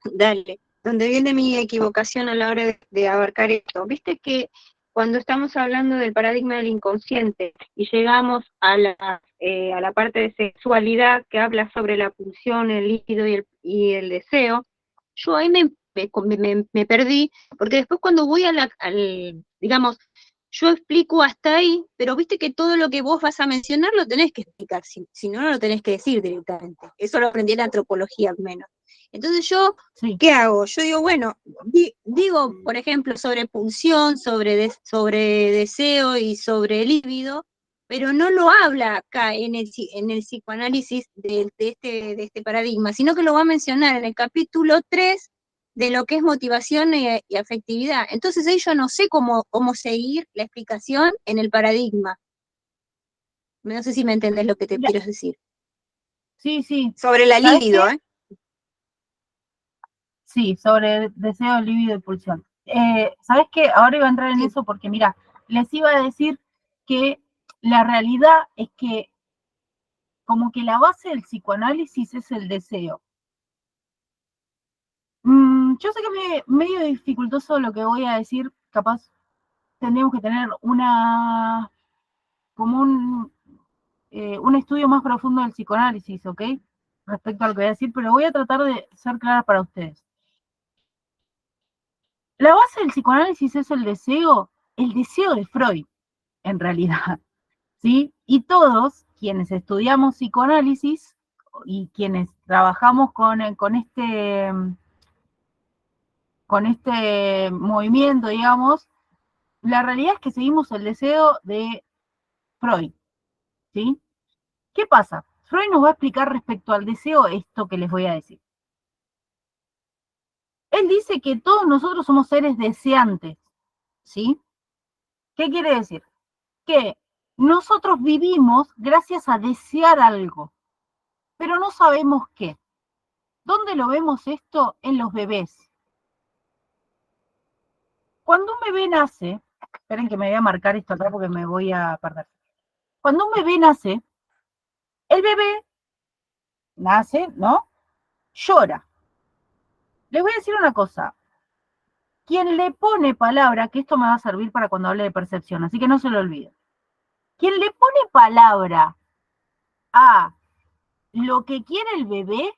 dale, donde viene mi equivocación a la hora de abarcar esto. Viste que cuando estamos hablando del paradigma del inconsciente y llegamos a la parte de sexualidad que habla sobre la pulsión, el líquido y el deseo, yo ahí me perdí, porque después cuando voy digamos, yo explico hasta ahí, pero viste que todo lo que vos vas a mencionar lo tenés que explicar, si no, no lo tenés que decir directamente. Eso lo aprendí en la antropología al menos. Entonces yo, Sí. ¿qué hago? Yo digo, bueno, digo, por ejemplo, sobre pulsión, sobre deseo y sobre líbido, pero no lo habla acá en el psicoanálisis de este paradigma, sino que lo va a mencionar en el capítulo 3 de lo que es motivación y afectividad. Entonces ahí yo no sé cómo seguir la explicación en el paradigma. No sé si me entendés lo que te Mira, quiero decir. sí, sí. Sobre la ¿Sabes qué? libido, ¿eh? Sí, sobre deseo, libido y pulsión. ¿Sabes qué? Ahora iba a entrar en Sí. eso porque, mira, les iba a decir que la realidad es que como que la base del psicoanálisis es el deseo. Yo sé que es medio dificultoso lo que voy a decir, capaz tendríamos que tener como un estudio más profundo del psicoanálisis, ¿ok? Respecto a lo que voy a decir, pero voy a tratar de ser clara para ustedes. La base del psicoanálisis es el deseo de Freud, en realidad, ¿sí? Y todos quienes estudiamos psicoanálisis y quienes trabajamos con este movimiento, digamos, la realidad es que seguimos el deseo de Freud, ¿sí? ¿Qué pasa? Freud nos va a explicar respecto al deseo esto que les voy a decir. Él dice que todos nosotros somos seres deseantes, ¿sí? ¿Qué quiere decir? Que nosotros vivimos gracias a desear algo, pero no sabemos qué. ¿Dónde lo vemos esto? En los bebés. Cuando un bebé nace, esperen que me voy a marcar esto acá porque me voy a perder. Cuando un bebé nace, el bebé nace, ¿no? Llora. Les voy a decir una cosa. Quien le pone palabra, que esto me va a servir para cuando hable de percepción, así que no se lo olviden. Quien le pone palabra a lo que quiere el bebé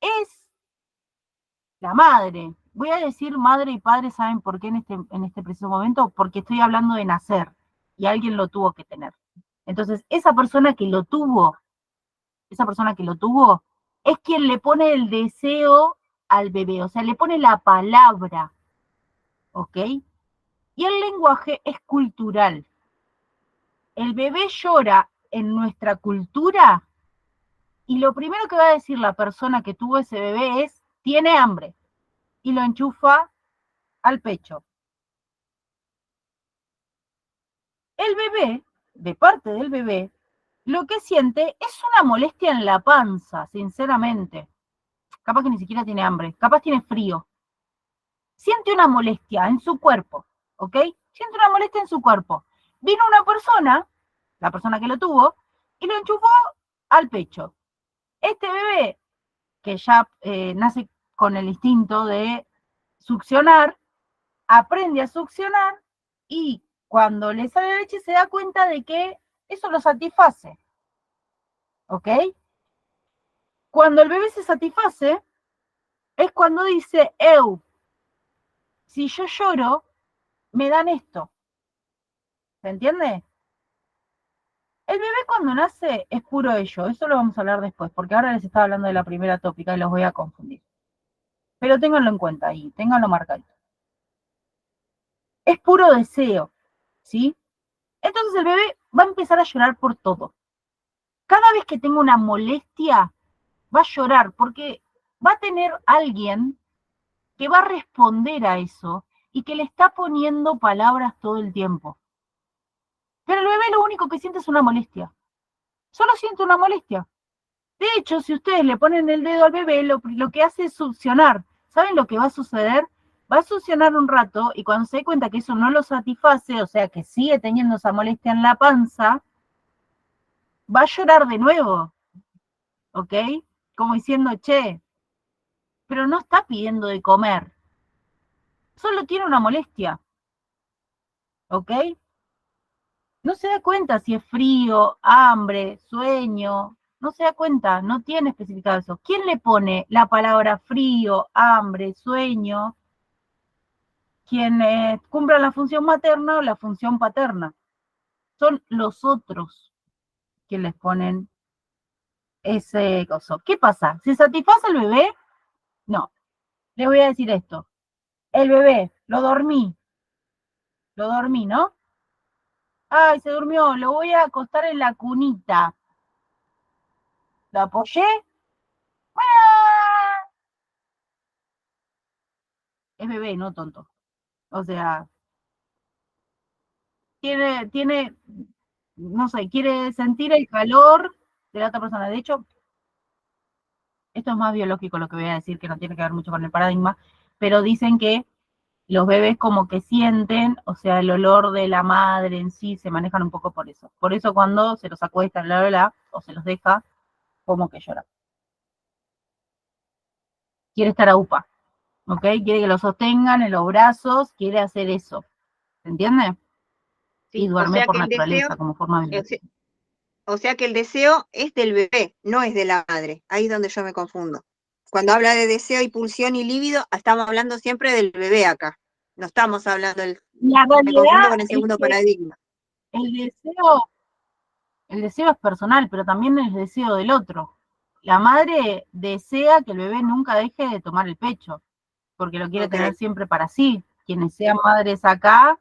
es la madre. Voy a decir madre y padre, ¿saben por qué en este preciso momento? Porque estoy hablando de nacer y alguien lo tuvo que tener. Entonces, esa persona que lo tuvo, es quien le pone el deseo al bebé, o sea, le pone la palabra, ¿ok? Y el lenguaje es cultural. El bebé llora en nuestra cultura Y lo primero que va a decir la persona que tuvo ese bebé es, tiene hambre, y lo enchufa al pecho. El bebé, de parte del bebé, lo que siente es una molestia en la panza, sinceramente. Capaz que ni siquiera tiene hambre, capaz tiene frío. Siente una molestia en su cuerpo, ¿ok? Siente una molestia en su cuerpo. Vino una persona, la persona que lo tuvo, y lo enchufó al pecho. Este bebé, que ya nace con el instinto de succionar, aprende a succionar y cuando le sale leche se da cuenta de que eso lo satisface, ¿ok? Cuando el bebé se satisface, es cuando dice, si yo lloro, me dan esto. ¿Se entiende? El bebé cuando nace es puro ello, eso lo vamos a hablar después, porque ahora les estaba hablando de la primera tópica y los voy a confundir. Pero ténganlo en cuenta ahí, ténganlo marcadito. Es puro deseo, ¿sí? Entonces el bebé va a empezar a llorar por todo. Cada vez que tenga una molestia, va a llorar porque va a tener alguien que va a responder a eso y que le está poniendo palabras todo el tiempo. Pero el bebé lo único que siente es una molestia. Solo siente una molestia. De hecho, si ustedes le ponen el dedo al bebé, lo que hace es succionar. ¿Saben lo que va a suceder? Va a succionar un rato y cuando se dé cuenta que eso no lo satisface, o sea, que sigue teniendo esa molestia en la panza, va a llorar de nuevo, ¿ok? Como diciendo, che, pero no está pidiendo de comer, solo tiene una molestia, ¿ok? No se da cuenta si es frío, hambre, sueño, no se da cuenta, no tiene especificado eso. ¿Quién le pone la palabra frío, hambre, sueño? Quienes cumplan la función materna o la función paterna. Son los otros que les ponen ese coso. ¿Qué pasa? ¿Se satisface el bebé? No. Les voy a decir esto. El bebé, lo dormí, ¿no? Ay, se durmió, lo voy a acostar en la cunita. Lo apoyé. ¡Ah! Es bebé, no tonto. O sea, tiene, no sé, quiere sentir el calor de la otra persona. De hecho, esto es más biológico lo que voy a decir, que no tiene que ver mucho con el paradigma, pero dicen que los bebés como que sienten, o sea, el olor de la madre en sí, se manejan un poco por eso. Por eso cuando se los acuesta, bla, bla, bla, o se los deja, como que llora. Quiere estar a UPA, ¿ok? Quiere que lo sostengan en los brazos, quiere hacer eso, ¿se entiende? Y Sí, o duerme sea por que el deseo, naturaleza, como forma o biológica. sea, o sea que el deseo es del bebé, no es de la madre. Ahí es donde yo me confundo. Cuando habla de deseo y pulsión y líbido, estamos hablando siempre del bebé acá. No estamos hablando del... La Me confundo realidad con el es segundo que paradigma. el deseo el deseo es personal, pero también el deseo del otro. La madre desea que el bebé nunca deje de tomar el pecho, porque lo quiere Ok, tener siempre para sí. Quienes sean madres acá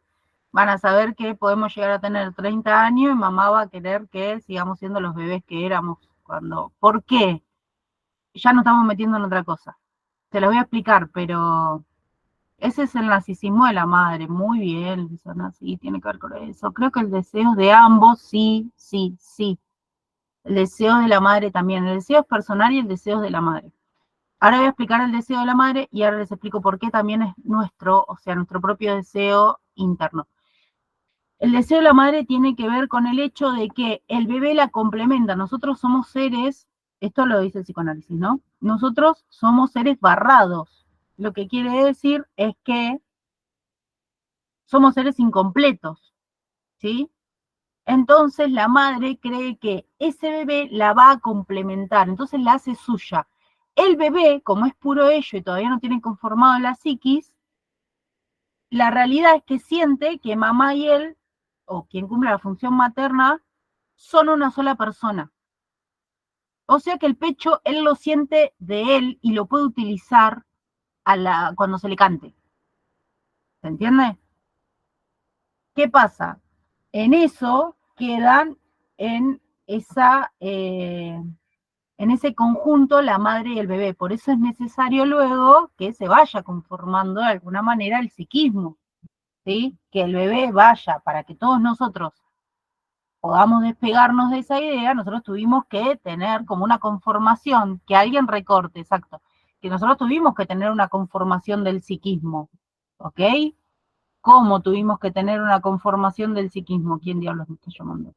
van a saber que podemos llegar a tener 30 años y mamá va a querer que sigamos siendo los bebés que éramos cuando. ¿Por qué? Ya nos estamos metiendo en otra cosa. Te lo voy a explicar, pero ese es el narcisismo de la madre. Muy bien, Luisana, sí, tiene que ver con eso. Creo que el deseo de ambos, sí, sí, sí. El deseo de la madre también. El deseo es personal y el deseo es de la madre. Ahora voy a explicar el deseo de la madre y ahora les explico por qué también es nuestro, o sea, nuestro propio deseo interno. El deseo de la madre tiene que ver con el hecho de que el bebé la complementa. Nosotros somos seres, esto lo dice el psicoanálisis, ¿no? Nosotros somos seres barrados. Lo que quiere decir es que somos seres incompletos, ¿sí? Entonces la madre cree que ese bebé la va a complementar, entonces la hace suya. El bebé, como es puro ello y todavía no tiene conformado la psiquis, la realidad es que siente que mamá y él, o quien cumple la función materna, son una sola persona. O sea que el pecho él lo siente de él y lo puede utilizar cuando se le cante. ¿Se entiende? ¿Qué pasa? En eso quedan en esa en ese conjunto la madre y el bebé. Por eso es necesario luego que se vaya conformando de alguna manera el psiquismo, ¿sí? Que el bebé vaya, para que todos nosotros podamos despegarnos de esa idea, nosotros tuvimos que tener como una conformación, que alguien recorte, exacto, que nosotros tuvimos que tener una conformación del psiquismo, ¿ok? ¿Cómo tuvimos que tener una conformación del psiquismo? ¿Quién diablos me está llamando?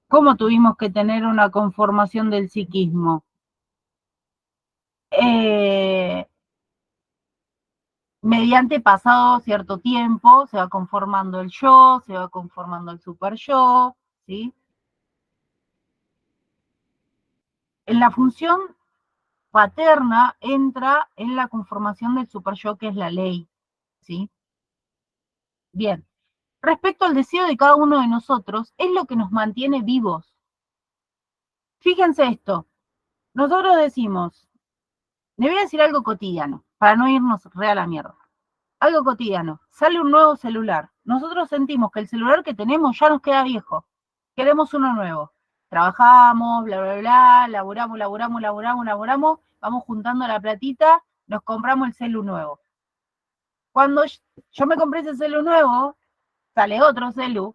¿Cómo tuvimos que tener una conformación del psiquismo? Mediante pasado cierto tiempo, se va conformando el yo, se va conformando el super yo, ¿sí? En la función paterna entra en la conformación del super yo, que es la ley, ¿sí? Bien. Respecto al deseo de cada uno de nosotros, es lo que nos mantiene vivos. Fíjense esto, nosotros decimos, le voy a decir algo cotidiano, para no irnos re a la mierda. Algo cotidiano, sale un nuevo celular. Nosotros sentimos que el celular que tenemos ya nos queda viejo. Queremos uno nuevo. Trabajamos, bla, bla, bla, laburamos, vamos juntando la platita, nos compramos el celu nuevo. Cuando yo me compré ese celu nuevo, sale otro celu,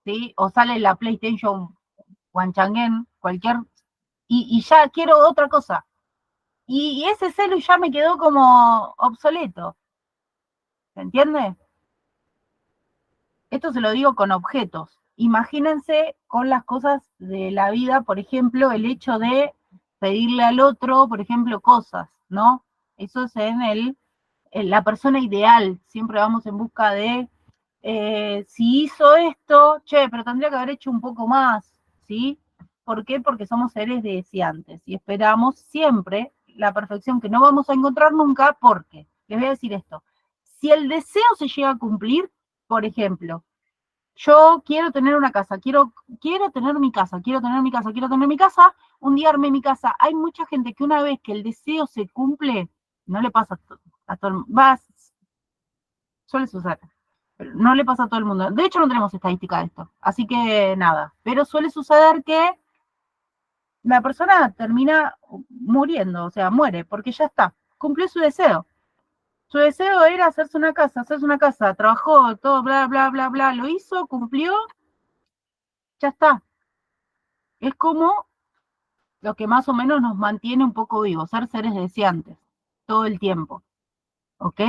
¿sí? O sale la PlayStation Wanchanguen, cualquier, y ya quiero otra cosa. Y ese celu ya me quedó como obsoleto. ¿Se entiende? Esto se lo digo con objetos. Imagínense con las cosas de la vida, por ejemplo, el hecho de pedirle al otro, por ejemplo, cosas, ¿no? Eso es en la persona ideal. Siempre vamos en busca de, si hizo esto, che, pero tendría que haber hecho un poco más, ¿sí? ¿Por qué? Porque somos seres deseantes y esperamos siempre la perfección que no vamos a encontrar nunca, porque, les voy a decir esto, si el deseo se llega a cumplir, por ejemplo, yo quiero tener una casa, quiero tener mi casa, quiero tener mi casa, quiero tener mi casa, un día armé mi casa. Hay mucha gente que una vez que el deseo se cumple, no le pasa a todo el mundo, suele suceder, pero no le pasa a todo el mundo. De hecho, no tenemos estadística de esto, así que nada, pero suele suceder que la persona termina muriendo, o sea, muere, porque ya está, cumplió su deseo. Su deseo era hacerse una casa, trabajó, todo, bla, bla, bla, bla, lo hizo, cumplió, ya está. Es como lo que más o menos nos mantiene un poco vivos, ser seres deseantes, todo el tiempo, ¿ok?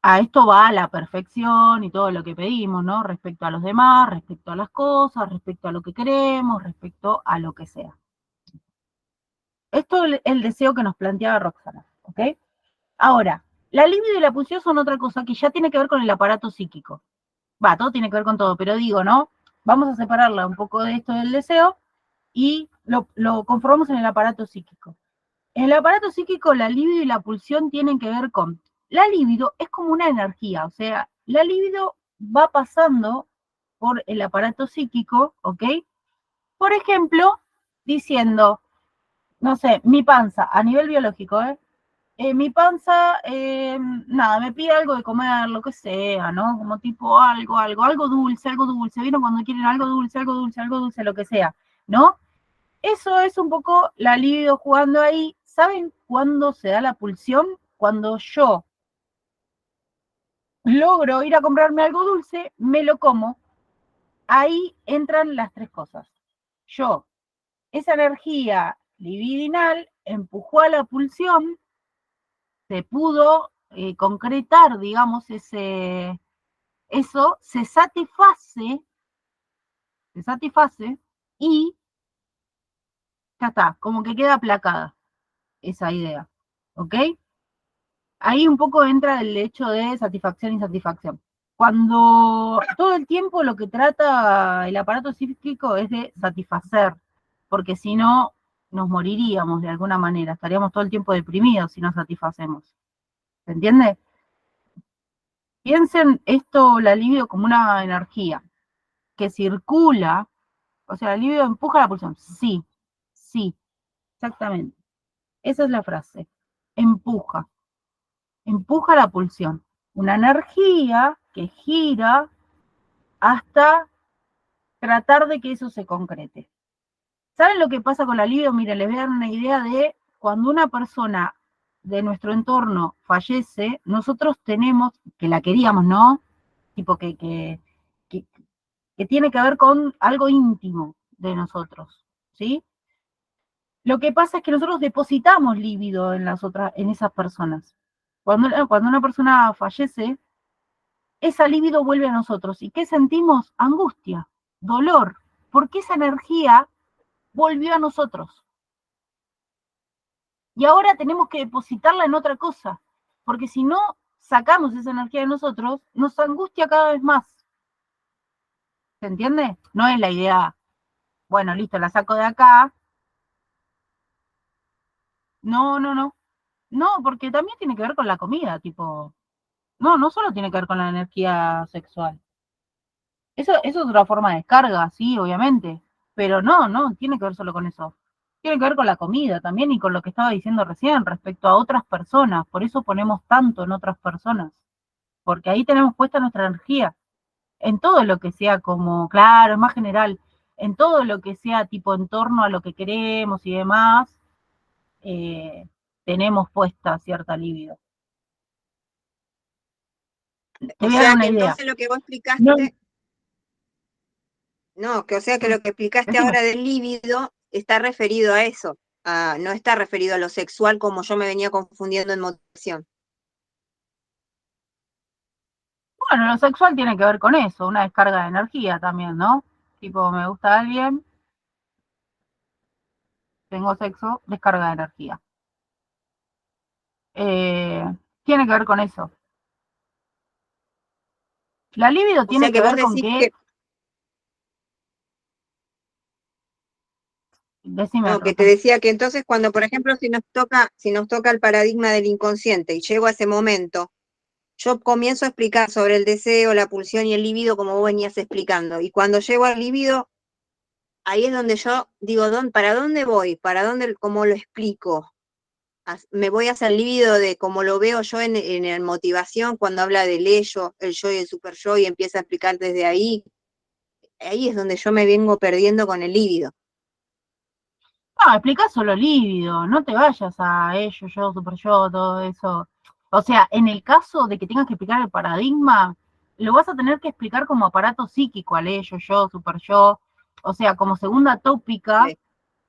A esto va la perfección y todo lo que pedimos, ¿no? Respecto a los demás, respecto a las cosas, respecto a lo que queremos, respecto a lo que sea. Esto es el deseo que nos planteaba Roxana, ¿ok? Ahora, la libido y la pulsión son otra cosa que ya tiene que ver con el aparato psíquico. Va, todo tiene que ver con todo, pero digo, ¿no? Vamos a separarla un poco de esto del deseo y lo conformamos en el aparato psíquico. En el aparato psíquico, la libido y la pulsión tienen que ver con, la libido es como una energía, o sea, la libido va pasando por el aparato psíquico, ¿ok? Por ejemplo, diciendo, no sé, mi panza, a nivel biológico, ¿eh? Mi panza, nada, me pide algo de comer, lo que sea, ¿no? Como tipo algo dulce, ¿vieron cuando quieren algo dulce, lo que sea, ¿no? Eso es un poco la libido jugando ahí. ¿Saben cuándo se da la pulsión? Cuando yo logro ir a comprarme algo dulce, me lo como. Ahí entran las tres cosas. Yo, esa energía libidinal empujó a la pulsión, se pudo concretar, digamos, eso se satisface y ya está, como que queda aplacada esa idea. ¿Ok? Ahí un poco entra el hecho de satisfacción y insatisfacción. Cuando todo el tiempo lo que trata el aparato psíquico es de satisfacer, porque si no nos moriríamos de alguna manera, estaríamos todo el tiempo deprimidos si no satisfacemos. ¿Se entiende? Piensen esto, la libido, como una energía que circula, o sea, la libido empuja la pulsión. Sí, sí, exactamente. Esa es la frase. Empuja. Empuja la pulsión. Una energía que gira hasta tratar de que eso se concrete. ¿Saben lo que pasa con la libido? Miren, les voy a dar una idea de cuando una persona de nuestro entorno fallece, nosotros tenemos, que la queríamos, ¿no? Tipo que, que tiene que ver con algo íntimo de nosotros, ¿sí? Lo que pasa es que nosotros depositamos líbido en las otras, en esas personas. Cuando una persona fallece, esa líbido vuelve a nosotros. ¿Y qué sentimos? Angustia, dolor, porque esa energía volvió a nosotros. Y ahora tenemos que depositarla en otra cosa, porque si no sacamos esa energía de nosotros, nos angustia cada vez más. ¿Se entiende? No es la idea, bueno, listo, la saco de acá. No, no, no. No, porque también tiene que ver con la comida, tipo, no, no solo tiene que ver con la energía sexual. Eso es otra forma de descarga, sí, obviamente. Pero no, no, tiene que ver solo con eso. Tiene que ver con la comida también y con lo que estaba diciendo recién respecto a otras personas. Por eso ponemos tanto en otras personas. Porque ahí tenemos puesta nuestra energía. En todo lo que sea como, claro, es más general, en todo lo que sea tipo en torno a lo que queremos y demás, eh, tenemos puesta cierta libido. Te O voy a dar sea una que idea. entonces lo que vos No, explicaste, no, que o sea que sí, lo que explicaste decime. ahora del líbido está referido a eso, no está referido a lo sexual como yo me venía confundiendo en motivación. Bueno, lo sexual tiene que ver con eso, una descarga de energía también, ¿no? Tipo, me gusta alguien, tengo sexo, descarga de energía. Eh, Tiene que ver con eso. La libido O sea tiene que que vos ver con decís que, que, decime no, que te Rosa. decía que entonces cuando, por ejemplo, si nos toca el paradigma del inconsciente y llego a ese momento, yo comienzo a explicar sobre el deseo, la pulsión y el libido como vos venías explicando. Y cuando llego al libido, ahí es donde yo digo, ¿para dónde voy? ¿Para dónde, cómo lo explico? Me voy hacia el líbido de como lo veo yo en motivación cuando habla del ello, el yo y el super yo y empieza a explicar desde ahí. Ahí es donde yo me vengo perdiendo con el líbido. No, explica solo líbido, no te vayas a ello, yo, super yo, todo eso. O sea, en el caso de que tengas que explicar el paradigma, lo vas a tener que explicar como aparato psíquico al ello, yo, super yo. O sea, como segunda tópica Sí,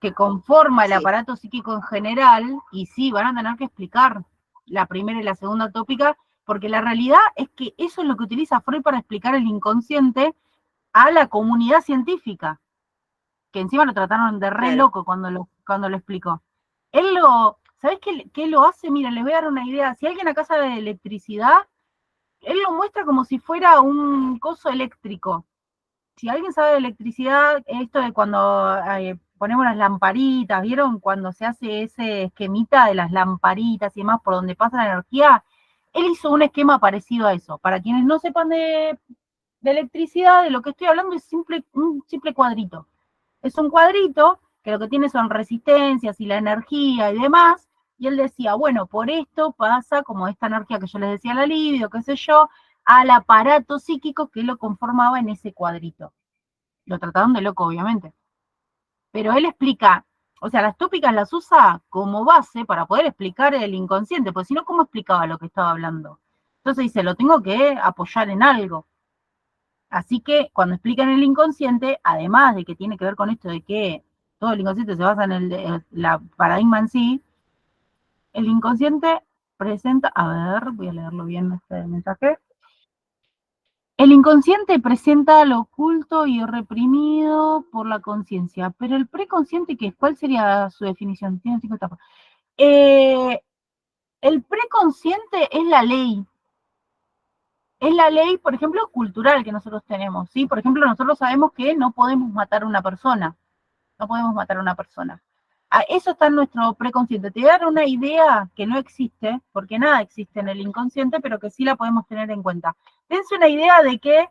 que conforma el sí, aparato psíquico en general, y sí, van a tener que explicar la primera y la segunda tópica, porque la realidad es que eso es lo que utiliza Freud para explicar el inconsciente a la comunidad científica, que encima lo trataron de re claro. loco cuando lo explicó. Él lo, ¿sabés qué lo hace? Mira, les voy a dar una idea. Si alguien acá sabe de electricidad, él lo muestra como si fuera un coso eléctrico. Si alguien sabe de electricidad, esto de cuando ponemos las lamparitas, ¿vieron? Cuando se hace ese esquemita de las lamparitas y demás por donde pasa la energía, él hizo un esquema parecido a eso. Para quienes no sepan de electricidad, de lo que estoy hablando es un simple cuadrito. Es un cuadrito que lo que tiene son resistencias y la energía y demás, y él decía, bueno, por esto pasa como esta energía que yo les decía la libido, qué sé yo, al aparato psíquico que lo conformaba en ese cuadrito. Lo trataron de loco, obviamente. Pero él explica, o sea, las tópicas las usa como base para poder explicar el inconsciente, porque si no, ¿cómo explicaba lo que estaba hablando? Entonces dice, lo tengo que apoyar en algo. Así que cuando explican el inconsciente, además de que tiene que ver con esto de que todo el inconsciente se basa en la paradigma en sí, el inconsciente presenta, a ver, voy a leerlo bien este mensaje. El inconsciente presenta lo oculto y reprimido por la conciencia, pero el preconsciente, ¿cuál sería su definición? Tiene 50. Eh, el preconsciente es la ley, por ejemplo, cultural que nosotros tenemos, ¿sí? Por ejemplo, nosotros sabemos que no podemos matar a una persona, no podemos matar a una persona. Eso está en nuestro preconsciente. Te voy a dar una idea que no existe, porque nada existe en el inconsciente, pero que sí la podemos tener en cuenta. Dense una idea de que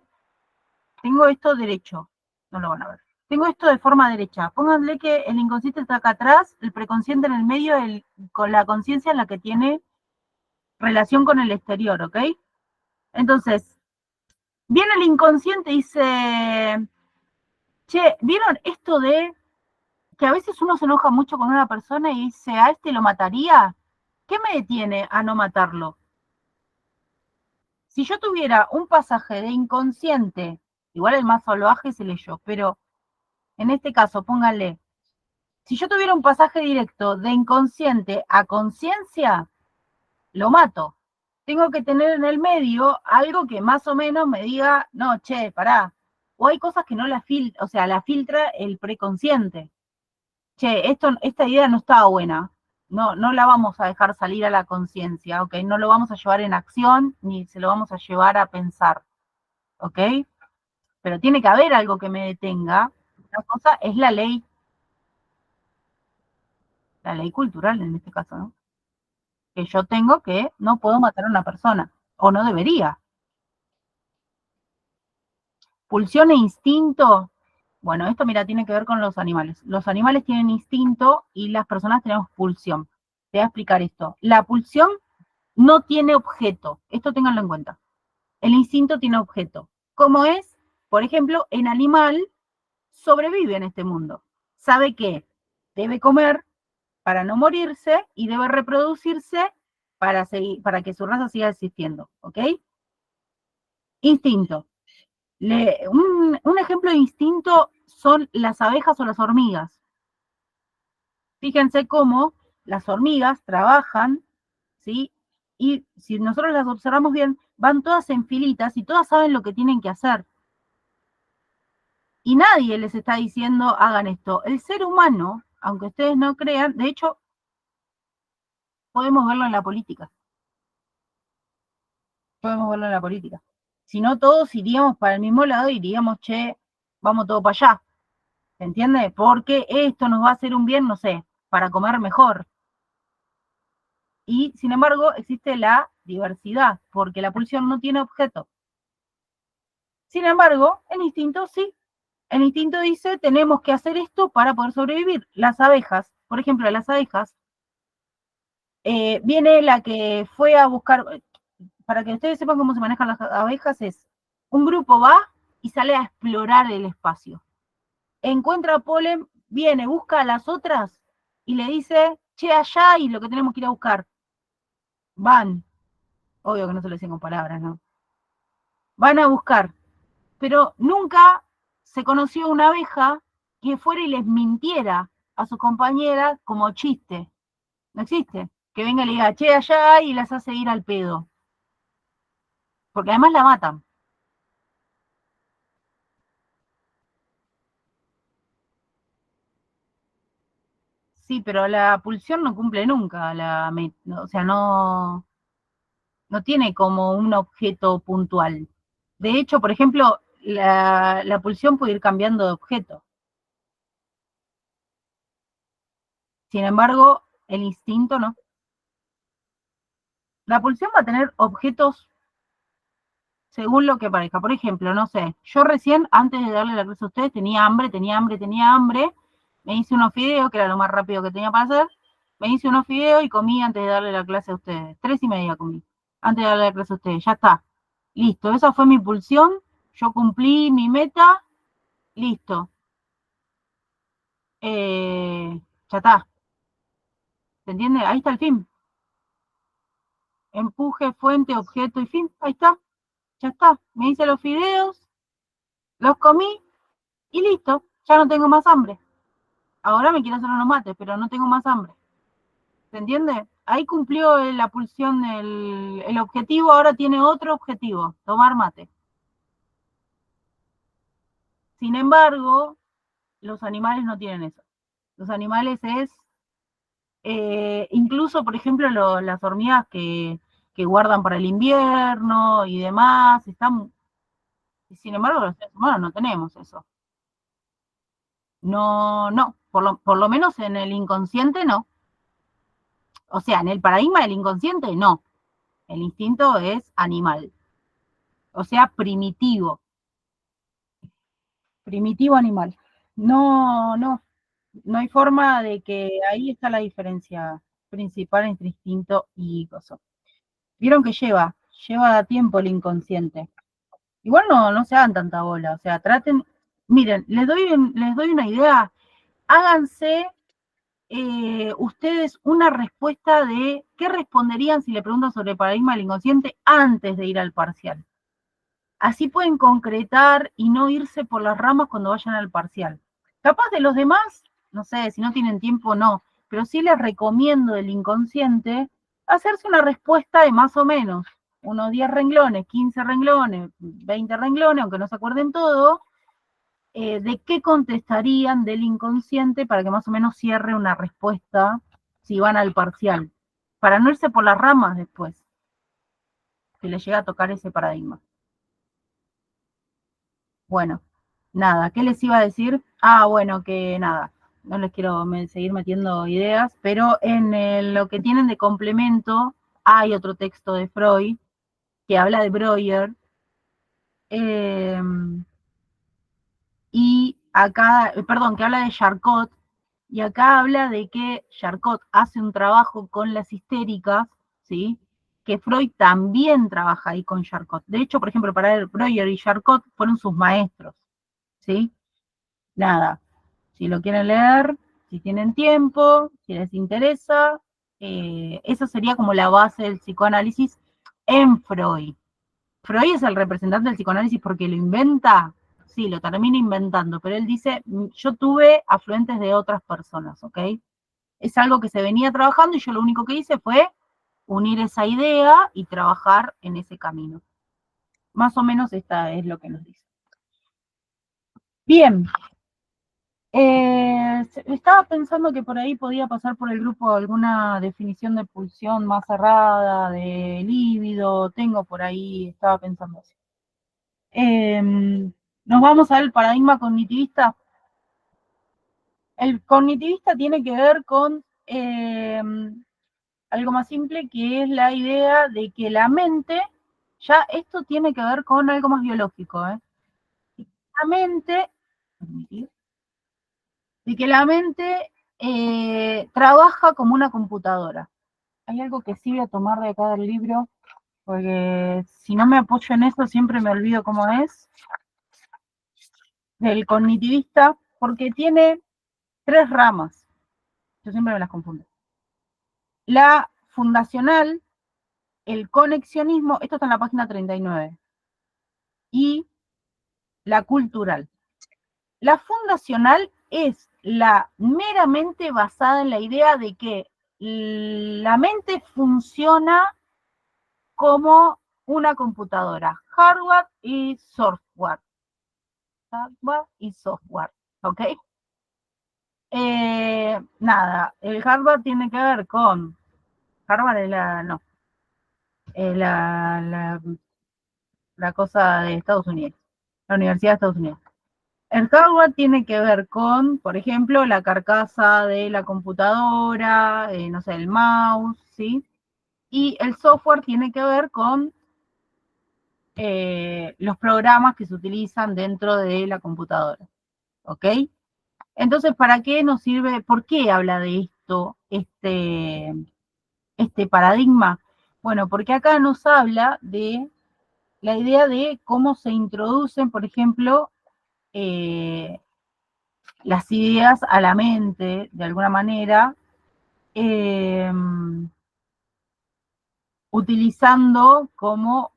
tengo esto derecho, no lo van a ver. Tengo esto de forma derecha. Pónganle que el inconsciente está acá atrás, el preconsciente en el medio, con la conciencia en la que tiene relación con el exterior, ¿ok? Entonces, viene el inconsciente y dice, che, ¿vieron esto de que a veces uno se enoja mucho con una persona y dice, ¿a este lo mataría? ¿Qué me detiene a no matarlo? Si yo tuviera un pasaje de inconsciente, igual el más salvaje es el yo, pero en este caso, pónganle, si yo tuviera un pasaje directo de inconsciente a conciencia, lo mato. Tengo que tener en el medio algo que más o menos me diga, no, che, pará. O hay cosas que no la filtra, o sea, la filtra el preconsciente. Che, esta idea no estaba buena. No, no la vamos a dejar salir a la conciencia, ¿ok? No lo vamos a llevar en acción ni se lo vamos a llevar a pensar, ¿ok? Pero tiene que haber algo que me detenga. Una cosa es la ley cultural en este caso, ¿no? Que yo tengo que no puedo matar a una persona, o no debería. Pulsión e instinto. Bueno, esto mira, tiene que ver con los animales. Los animales tienen instinto y las personas tenemos pulsión. Te voy a explicar esto. La pulsión no tiene objeto. Esto ténganlo en cuenta. El instinto tiene objeto. ¿Cómo es? Por ejemplo, el animal sobrevive en este mundo. Sabe que debe comer para no morirse y debe reproducirse para que su raza siga existiendo. ¿Ok? Instinto. Un ejemplo de instinto son las abejas o las hormigas. Fíjense cómo las hormigas trabajan, ¿sí? Y si nosotros las observamos bien, van todas en filitas y todas saben lo que tienen que hacer. Y nadie les está diciendo hagan esto. El ser humano, aunque ustedes no crean, de hecho, podemos verlo en la política. Podemos verlo en la política. Si no, todos iríamos para el mismo lado y diríamos, che, vamos todos para allá. ¿Se entiende? Porque esto nos va a hacer un bien, no sé, para comer mejor. Y sin embargo, existe la diversidad, porque la pulsión no tiene objeto. Sin embargo, el instinto sí. El instinto dice, tenemos que hacer esto para poder sobrevivir. Las abejas, por ejemplo, las abejas, viene la que fue a buscar, para que ustedes sepan cómo se manejan las abejas, es un grupo va y sale a explorar el espacio. Encuentra polen, viene, busca a las otras y le dice, che, allá y lo que tenemos que ir a buscar. Van, obvio que no se lo dicen con palabras, ¿no? Van a buscar, pero nunca se conoció una abeja que fuera y les mintiera a su compañera como chiste. No existe. Que venga y le diga, che, allá y las hace ir al pedo. Porque además la matan. Sí, pero la pulsión no cumple nunca, o sea, no tiene como un objeto puntual. De hecho, por ejemplo, la pulsión puede ir cambiando de objeto. Sin embargo, el instinto no. La pulsión va a tener objetos según lo que parezca. Por ejemplo, no sé, yo recién, antes de darle la clase a ustedes, tenía hambre, me hice unos fideos, que era lo más rápido que tenía para hacer, me hice unos fideos y comí antes de darle la clase a ustedes. 3:30 comí, antes de darle la clase a ustedes, ya está. Listo, esa fue mi pulsión, yo cumplí mi meta, listo. Ya está, ¿se entiende? Ahí está el fin. Empuje, fuente, objeto y fin, ahí está, ya está. Me hice los fideos, los comí y listo, ya no tengo más hambre. Ahora me quiero hacer unos mates, pero no tengo más hambre. ¿Se entiende? Ahí cumplió la pulsión, el objetivo, ahora tiene otro objetivo, tomar mate. Sin embargo, los animales no tienen eso. Los animales es, incluso, por ejemplo, las hormigas que guardan para el invierno y demás, están, sin embargo, los seres humanos no tenemos eso. No, no, por lo menos en el inconsciente no. O sea, en el paradigma del inconsciente no. El instinto es animal. O sea, primitivo animal. No, no, no hay forma de que ahí está la diferencia principal entre instinto y gozo. Vieron que lleva tiempo el inconsciente. Igual no se hagan tanta bola, o sea, traten, miren, les doy una idea, háganse ustedes una respuesta de qué responderían si le preguntan sobre el paradigma del inconsciente antes de ir al parcial. Así pueden concretar y no irse por las ramas cuando vayan al parcial. Capaz de los demás, no sé, si no tienen tiempo, no, pero sí les recomiendo del inconsciente hacerse una respuesta de más o menos unos 10 renglones, 15 renglones, 20 renglones, aunque no se acuerden todo, de qué contestarían del inconsciente para que más o menos cierre una respuesta si van al parcial, para no irse por las ramas después, si les llega a tocar ese paradigma. Bueno, nada, ¿qué les iba a decir? Ah, bueno, que nada, no les quiero seguir metiendo ideas, pero en lo que tienen de complemento hay otro texto de Freud que habla de Breuer, y acá, perdón, que habla de Charcot, y acá habla de que Charcot hace un trabajo con las histéricas, ¿sí? Que Freud también trabaja ahí con Charcot. De hecho, por ejemplo, para él, Breuer y Charcot fueron sus maestros, ¿sí? Nada, si lo quieren leer, si tienen tiempo, si les interesa, eso sería como la base del psicoanálisis en Freud. Freud es el representante del psicoanálisis porque lo inventa, sí, lo termina inventando, pero él dice, yo tuve afluentes de otras personas, ¿ok? Es algo que se venía trabajando y yo lo único que hice fue unir esa idea y trabajar en ese camino. Más o menos esta es lo que nos dice. Bien, estaba pensando que por ahí podía pasar por el grupo alguna definición de pulsión más cerrada, de líbido, tengo por ahí, estaba pensando así. Nos vamos al paradigma cognitivista. El cognitivista tiene que ver con algo más simple, que es la idea de que la mente, ya esto tiene que ver con algo más biológico, la mente, de que la mente trabaja como una computadora. Hay algo que sí voy a tomar de acá del libro, porque si no me apoyo en eso siempre me olvido cómo es, del cognitivista, porque tiene 3 ramas. Yo siempre me las confundo. La fundacional, el conexionismo, esto está en la página 39, y la cultural. La fundacional es la meramente basada en la idea de que la mente funciona como una computadora, hardware y software. Hardware y software, ¿ok? Nada, el hardware tiene que ver con, hardware es no, la cosa de Estados Unidos, la Universidad de Estados Unidos. El hardware tiene que ver con, por ejemplo, la carcasa de la computadora, no sé, el mouse, ¿sí? Y el software tiene que ver con los programas que se utilizan dentro de la computadora, ¿ok? Entonces, ¿para qué nos sirve? ¿Por qué habla de esto, este paradigma? Bueno, porque acá nos habla de la idea de cómo se introducen, por ejemplo, las ideas a la mente, de alguna manera, utilizando como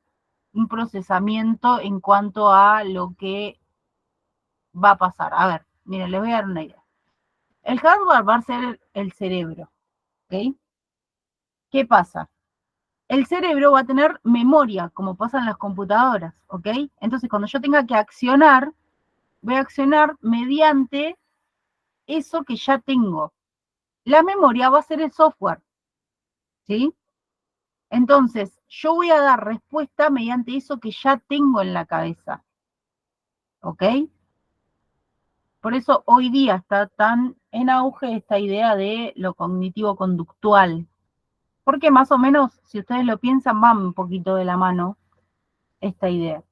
un procesamiento en cuanto a lo que va a pasar. A ver, miren, les voy a dar una idea. El hardware va a ser el cerebro, ¿ok? ¿Qué pasa? El cerebro va a tener memoria, como pasa en las computadoras, ¿ok? Entonces, cuando yo tenga que accionar, voy a accionar mediante eso que ya tengo. La memoria va a ser el software, ¿sí? Entonces, yo voy a dar respuesta mediante eso que ya tengo en la cabeza, ¿ok? Por eso hoy día está tan en auge esta idea de lo cognitivo-conductual, porque más o menos, si ustedes lo piensan, va un poquito de la mano esta idea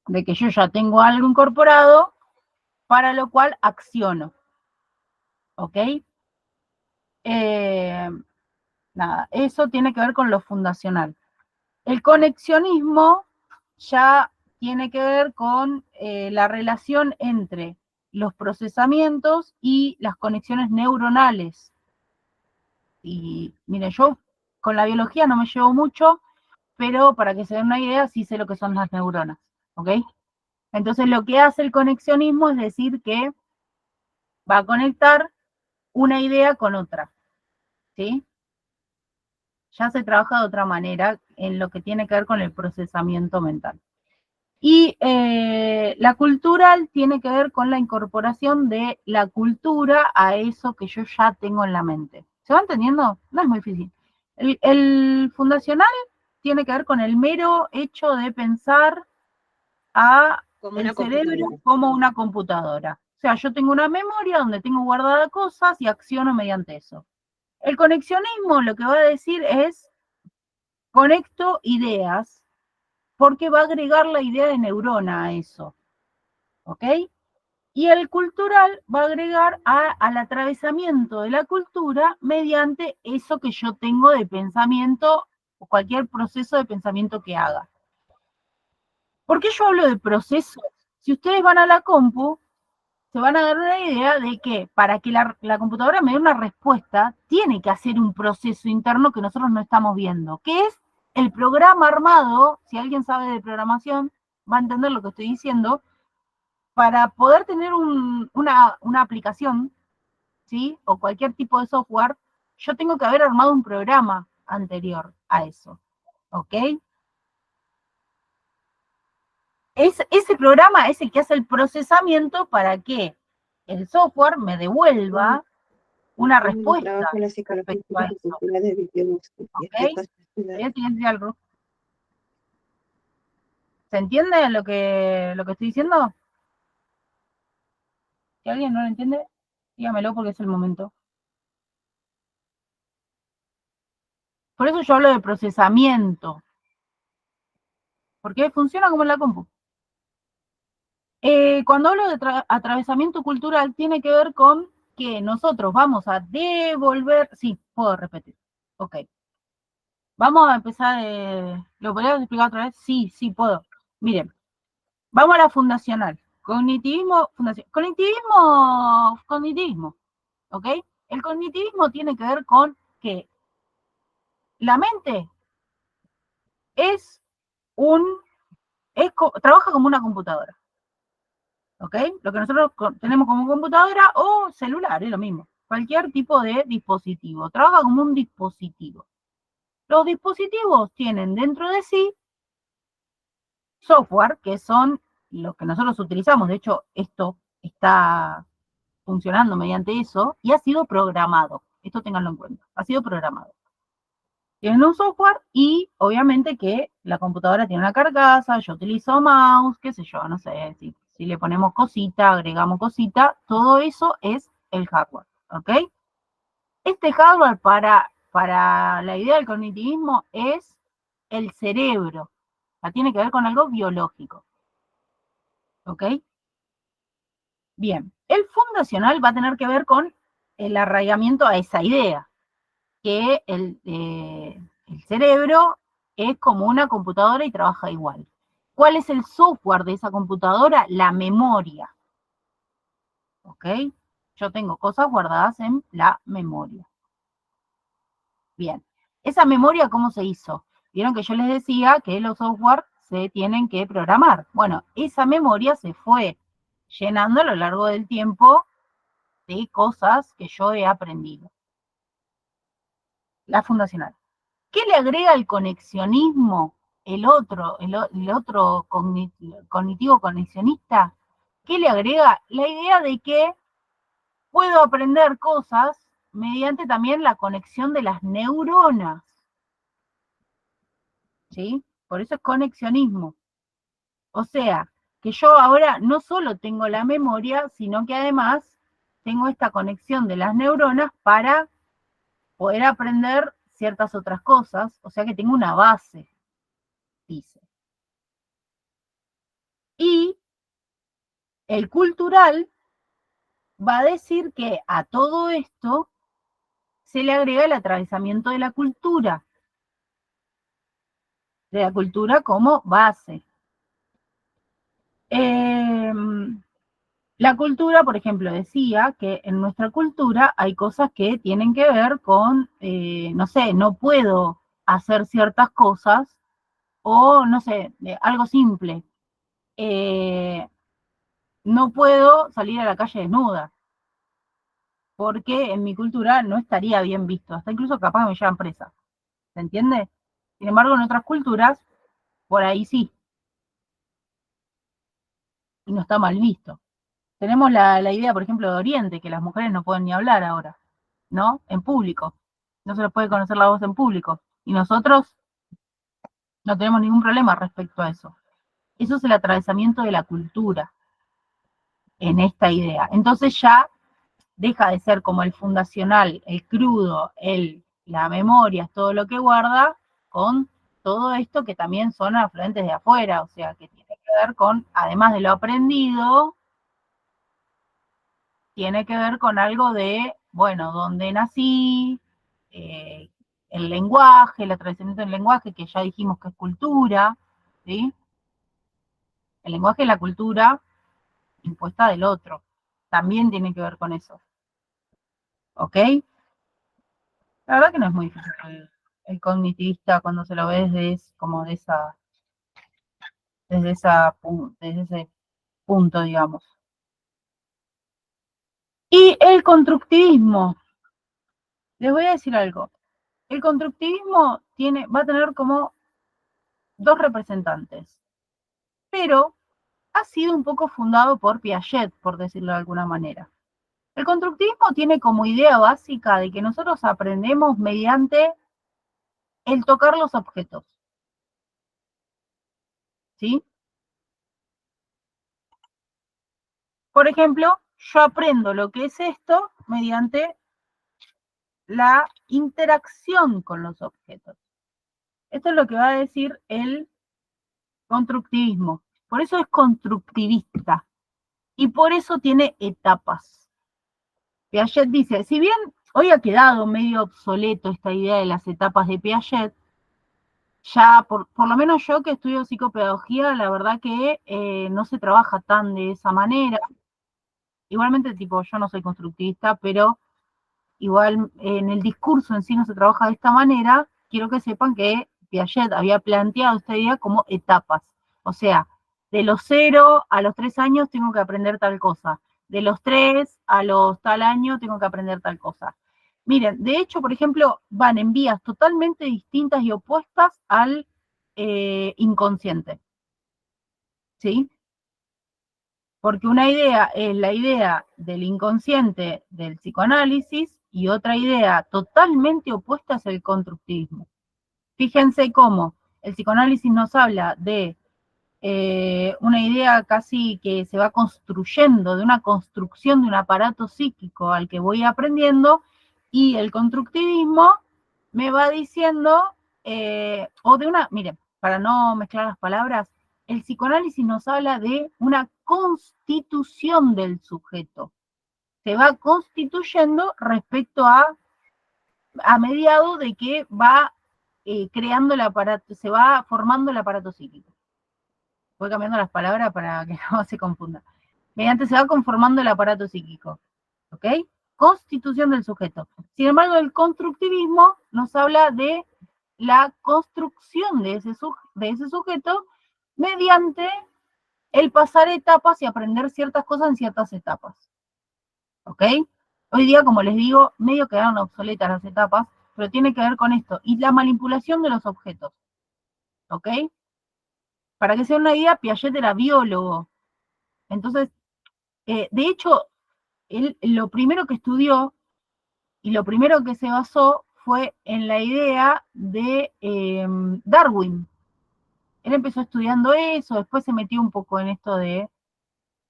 de que yo ya tengo algo incorporado, para lo cual acciono, ¿ok? Nada, eso tiene que ver con lo fundacional. El conexionismo ya tiene que ver con la relación entre los procesamientos y las conexiones neuronales. Y miren, yo con la biología no me llevo mucho, pero para que se den una idea, sí sé lo que son las neuronas, ¿ok? Entonces lo que hace el conexionismo es decir que va a conectar una idea con otra, ¿sí? Ya se trabaja de otra manera en lo que tiene que ver con el procesamiento mental. Y la cultural tiene que ver con la incorporación de la cultura a eso que yo ya tengo en la mente. ¿Se va entendiendo? No es muy difícil. El fundacional tiene que ver con el mero hecho de pensar a Como el una cerebro computadora. como una computadora. O sea, yo tengo una memoria donde tengo guardadas cosas y acciono mediante eso. El conexionismo lo que va a decir es conecto ideas porque va a agregar la idea de neurona a eso, ¿ok? Y el cultural va a agregar al atravesamiento de la cultura mediante eso que yo tengo de pensamiento o cualquier proceso de pensamiento que haga. ¿Por qué yo hablo de procesos? Si ustedes van a la compu, se van a dar una idea de que para que la computadora me dé una respuesta, tiene que hacer un proceso interno que nosotros no estamos viendo, que es el programa armado, si alguien sabe de programación, va a entender lo que estoy diciendo, para poder tener una aplicación, ¿sí? O cualquier tipo de software, yo tengo que haber armado un programa anterior a eso, ¿ok? Ese programa es el que hace el procesamiento para que el software me devuelva una respuesta Trabajo en la psicología respecto a eso, cultural de idiomas y ¿ok? aspectos culturales. ¿Se entiende lo que estoy diciendo? Si alguien no lo entiende, dígamelo porque es el momento. Por eso yo hablo de procesamiento, porque funciona como en la compu. Cuando hablo de atravesamiento cultural, tiene que ver con que nosotros vamos a devolver, sí, puedo repetir, ok. Vamos a empezar, ¿lo podrías explicar otra vez? Sí, sí, puedo. Miren, vamos a la fundacional. Cognitivismo, cognitivismo, ¿ok? El cognitivismo tiene que ver con que la mente es trabaja como una computadora, ¿ok? Lo que nosotros tenemos como computadora o celular, es lo mismo. Cualquier tipo de dispositivo, trabaja como un dispositivo. Los dispositivos tienen dentro de sí software, que son los que nosotros utilizamos. De hecho, esto está funcionando mediante eso y ha sido programado. Esto ténganlo en cuenta, ha sido programado. Tienen un software y obviamente que la computadora tiene una carcasa, yo utilizo mouse, qué sé yo, no sé, si le ponemos cosita, agregamos cosita, todo eso es el hardware, ¿ok? Este hardware para la idea del cognitivismo es el cerebro, o sea, tiene que ver con algo biológico, ¿ok? Bien, el fundacional va a tener que ver con el arraigamiento a esa idea, que el cerebro es como una computadora y trabaja igual. ¿Cuál es el software de esa computadora? La memoria. ¿Ok? Yo tengo cosas guardadas en la memoria. Bien. ¿Esa memoria cómo se hizo? Vieron que yo les decía que los software se tienen que programar. Bueno, esa memoria se fue llenando a lo largo del tiempo de cosas que yo he aprendido. La fundacional. ¿Qué le agrega el conexionismo, el otro cognitivo conexionista? ¿Qué le agrega? La idea de que puedo aprender cosas mediante también la conexión de las neuronas, ¿sí? Por eso es conexionismo. O sea, que yo ahora no solo tengo la memoria, sino que además tengo esta conexión de las neuronas para poder aprender ciertas otras cosas, o sea que tengo una base, dice. Y el cultural va a decir que a todo esto se le agrega el atravesamiento de la cultura como base. La cultura, por ejemplo, decía que en nuestra cultura hay cosas que tienen que ver con, no sé, no puedo hacer ciertas cosas o, no sé, algo simple. Eh, no puedo salir a la calle desnuda porque en mi cultura no estaría bien visto, hasta incluso capaz me llevan presa, ¿se entiende? Sin embargo, en otras culturas, por ahí sí, y no está mal visto. Tenemos la idea, por ejemplo, de Oriente, que las mujeres no pueden ni hablar ahora, ¿no? En público. No se les puede conocer la voz en público. Y nosotros no tenemos ningún problema respecto a eso. Eso es el atravesamiento de la cultura en esta idea. Entonces ya deja de ser como el fundacional, el crudo, la memoria, todo lo que guarda, con todo esto que también son afluentes de afuera, o sea, que tiene que ver con, además de lo aprendido, tiene que ver con algo de, bueno, dónde nací, eh, el lenguaje, el atravesamiento del lenguaje, que ya dijimos que es cultura, ¿sí? El lenguaje y la cultura impuesta del otro, también tiene que ver con eso, ¿ok? La verdad que no es muy difícil el cognitivista cuando se lo ve como desde ese punto, digamos. Y el constructivismo, les voy a decir algo. El constructivismo va a tener como dos representantes, pero ha sido un poco fundado por Piaget, por decirlo de alguna manera. El constructivismo tiene como idea básica de que nosotros aprendemos mediante el tocar los objetos, ¿sí? Por ejemplo, yo aprendo lo que es esto mediante la interacción con los objetos. Esto es lo que va a decir el constructivismo. Por eso es constructivista y por eso tiene etapas. Piaget dice, si bien hoy ha quedado medio obsoleto esta idea de las etapas de Piaget, ya por lo menos yo que estudio psicopedagogía, la verdad que no se trabaja tan de esa manera. Igualmente, tipo, yo no soy constructivista, pero igual en el discurso en sí no se trabaja de esta manera. Quiero que sepan que Piaget había planteado esta idea como etapas. O sea, de los 0 a los 3 años tengo que aprender tal cosa. De los 3 a los tal año tengo que aprender tal cosa. Miren, de hecho, por ejemplo, van en vías totalmente distintas y opuestas al inconsciente. ¿Sí? Porque una idea es la idea del inconsciente del psicoanálisis y otra idea totalmente opuesta es el constructivismo. Fíjense cómo el psicoanálisis nos habla de una idea casi que se va construyendo, de una construcción de un aparato psíquico al que voy aprendiendo, y el constructivismo me va diciendo, o de una, miren, para no mezclar las palabras, el psicoanálisis nos habla de una constitución del sujeto. Se va constituyendo respecto a mediado de que va creando el aparato, se va formando el aparato psíquico. Voy cambiando las palabras para que no se confunda. Mediante se va conformando el aparato psíquico. ¿Ok? Constitución del sujeto. Sin embargo, el constructivismo nos habla de la construcción de ese sujeto mediante el pasar etapas y aprender ciertas cosas en ciertas etapas. ¿Ok? Hoy día, como les digo, medio quedaron obsoletas las etapas, pero tiene que ver con esto. Y la manipulación de los objetos. ¿Ok? Para que sea una idea, Piaget era biólogo. Entonces, de hecho, él lo primero que estudió y lo primero que se basó fue en la idea de Darwin. Él empezó estudiando eso, después se metió un poco en esto de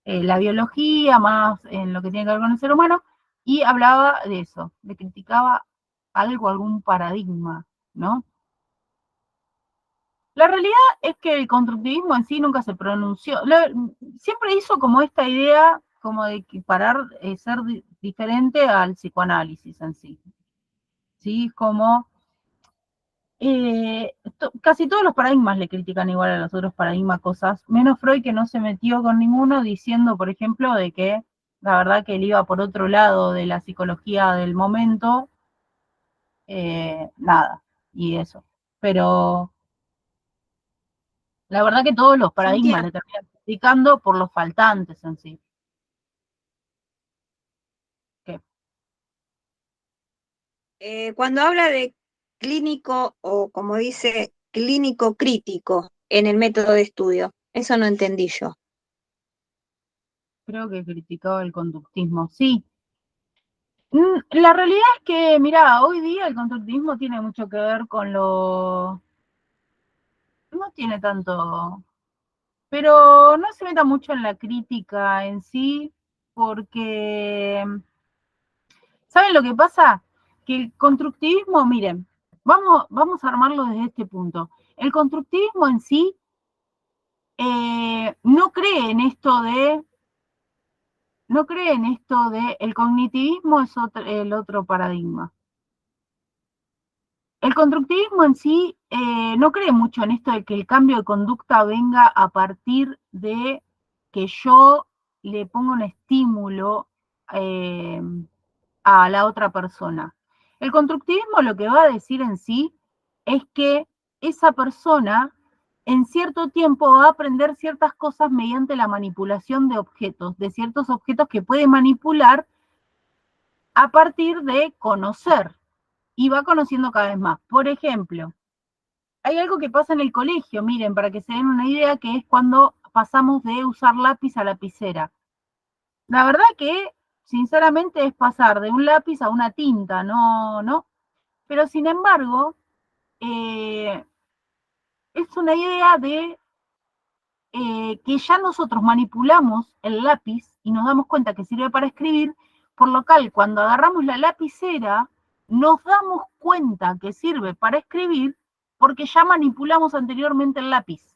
la biología, más en lo que tiene que ver con el ser humano, y hablaba de eso, le criticaba algún paradigma, ¿no? La realidad es que el constructivismo en sí nunca se pronunció. Siempre hizo como esta idea como de equiparar, ser diferente al psicoanálisis en sí. ¿Sí? Como Casi todos los paradigmas le critican igual a los otros paradigmas cosas, menos Freud, que no se metió con ninguno, diciendo, por ejemplo, de que la verdad que él iba por otro lado de la psicología del momento, nada, y eso. Pero la verdad que todos los paradigmas Cintia, le terminan criticando por los faltantes en sí. Que cuando habla de clínico o como dice, clínico crítico en el método de estudio, eso no entendí yo. creo que criticaba el conductismo, sí. La realidad es que, mira, hoy día el conductismo tiene mucho que ver con lo... No tiene tanto, pero no se meta mucho en la crítica en sí, porque, ¿saben lo que pasa? Que el constructivismo, miren, vamos a armarlo desde este punto. El constructivismo en sí no cree en esto de, no cree en esto de, el cognitivismo es el otro paradigma. El constructivismo en sí no cree mucho en esto de que el cambio de conducta venga a partir de que yo le ponga un estímulo eh, a la otra persona. El constructivismo lo que va a decir en sí es que esa persona en cierto tiempo va a aprender ciertas cosas mediante la manipulación de objetos, de ciertos objetos que puede manipular a partir de conocer, y va conociendo cada vez más. Por ejemplo, hay algo que pasa en el colegio, miren, para que se den una idea, que es cuando pasamos de usar lápiz a lapicera. La verdad que, sinceramente, es pasar de un lápiz a una tinta, no, no. Pero sin embargo, eh, es una idea de que ya nosotros manipulamos el lápiz y nos damos cuenta que sirve para escribir, por lo cual cuando agarramos la lapicera nos damos cuenta que sirve para escribir porque ya manipulamos anteriormente el lápiz.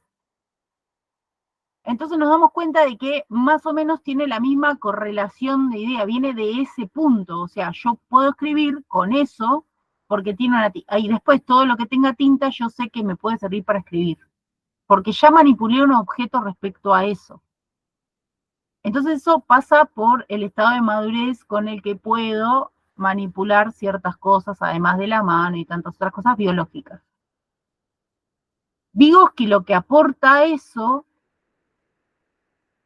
Entonces nos damos cuenta de que más o menos tiene la misma correlación de idea, viene de ese punto, o sea, yo puedo escribir con eso porque tiene una tinta, y después todo lo que tenga tinta yo sé que me puede servir para escribir, porque ya manipulé un objeto respecto a eso. Entonces eso pasa por el estado de madurez con el que puedo manipular ciertas cosas, además de la mano y tantas otras cosas biológicas. Vygotsky lo que aporta a eso,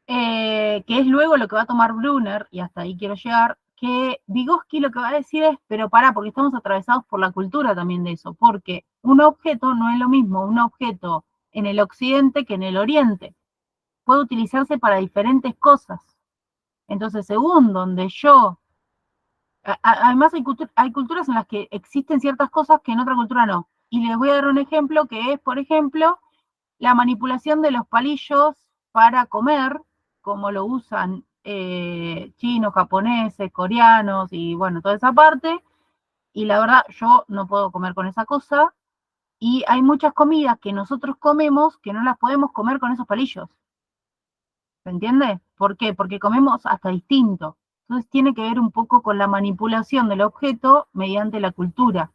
que es luego lo que va a tomar Brunner, y hasta ahí quiero llegar, que Vygotsky lo que va a decir es, pero pará, porque estamos atravesados por la cultura también de eso, porque un objeto no es lo mismo un objeto en el occidente que en el oriente. Puede utilizarse para diferentes cosas. Entonces, según donde yo además hay culturas en las que existen ciertas cosas que en otra cultura no. Y les voy a dar un ejemplo que es, por ejemplo, la manipulación de los palillos para comer, como lo usan chinos, japoneses, coreanos y bueno, toda esa parte. Y la verdad, yo no puedo comer con esa cosa. Y hay muchas comidas que nosotros comemos que no las podemos comer con esos palillos. ¿Se entiende? ¿Por qué? Porque comemos hasta distinto. Entonces tiene que ver un poco con la manipulación del objeto mediante la cultura.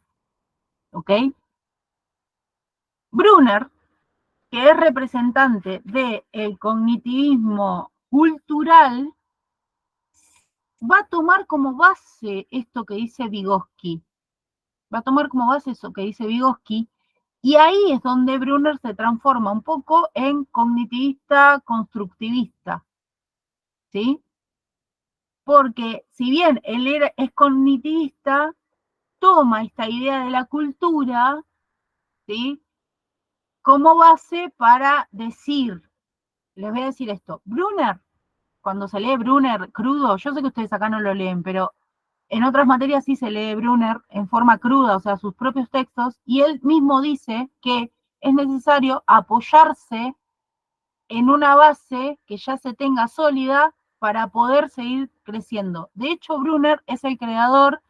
¿Ok? Brunner, que es representante del cognitivismo cultural, va a tomar como base esto que dice Vygotsky. Va a tomar como base eso que dice Vygotsky. Y ahí es donde Brunner se transforma un poco en cognitivista constructivista. ¿Sí? Porque si bien es cognitivista, toma esta idea de la cultura, ¿sí? Como base para decir, les voy a decir esto, Brunner, cuando se lee Brunner crudo, yo sé que ustedes acá no lo leen, pero en otras materias sí se lee Brunner en forma cruda, o sea, sus propios textos, y él mismo dice que es necesario apoyarse en una base que ya se tenga sólida para poder seguir creciendo. De hecho, Brunner es el creador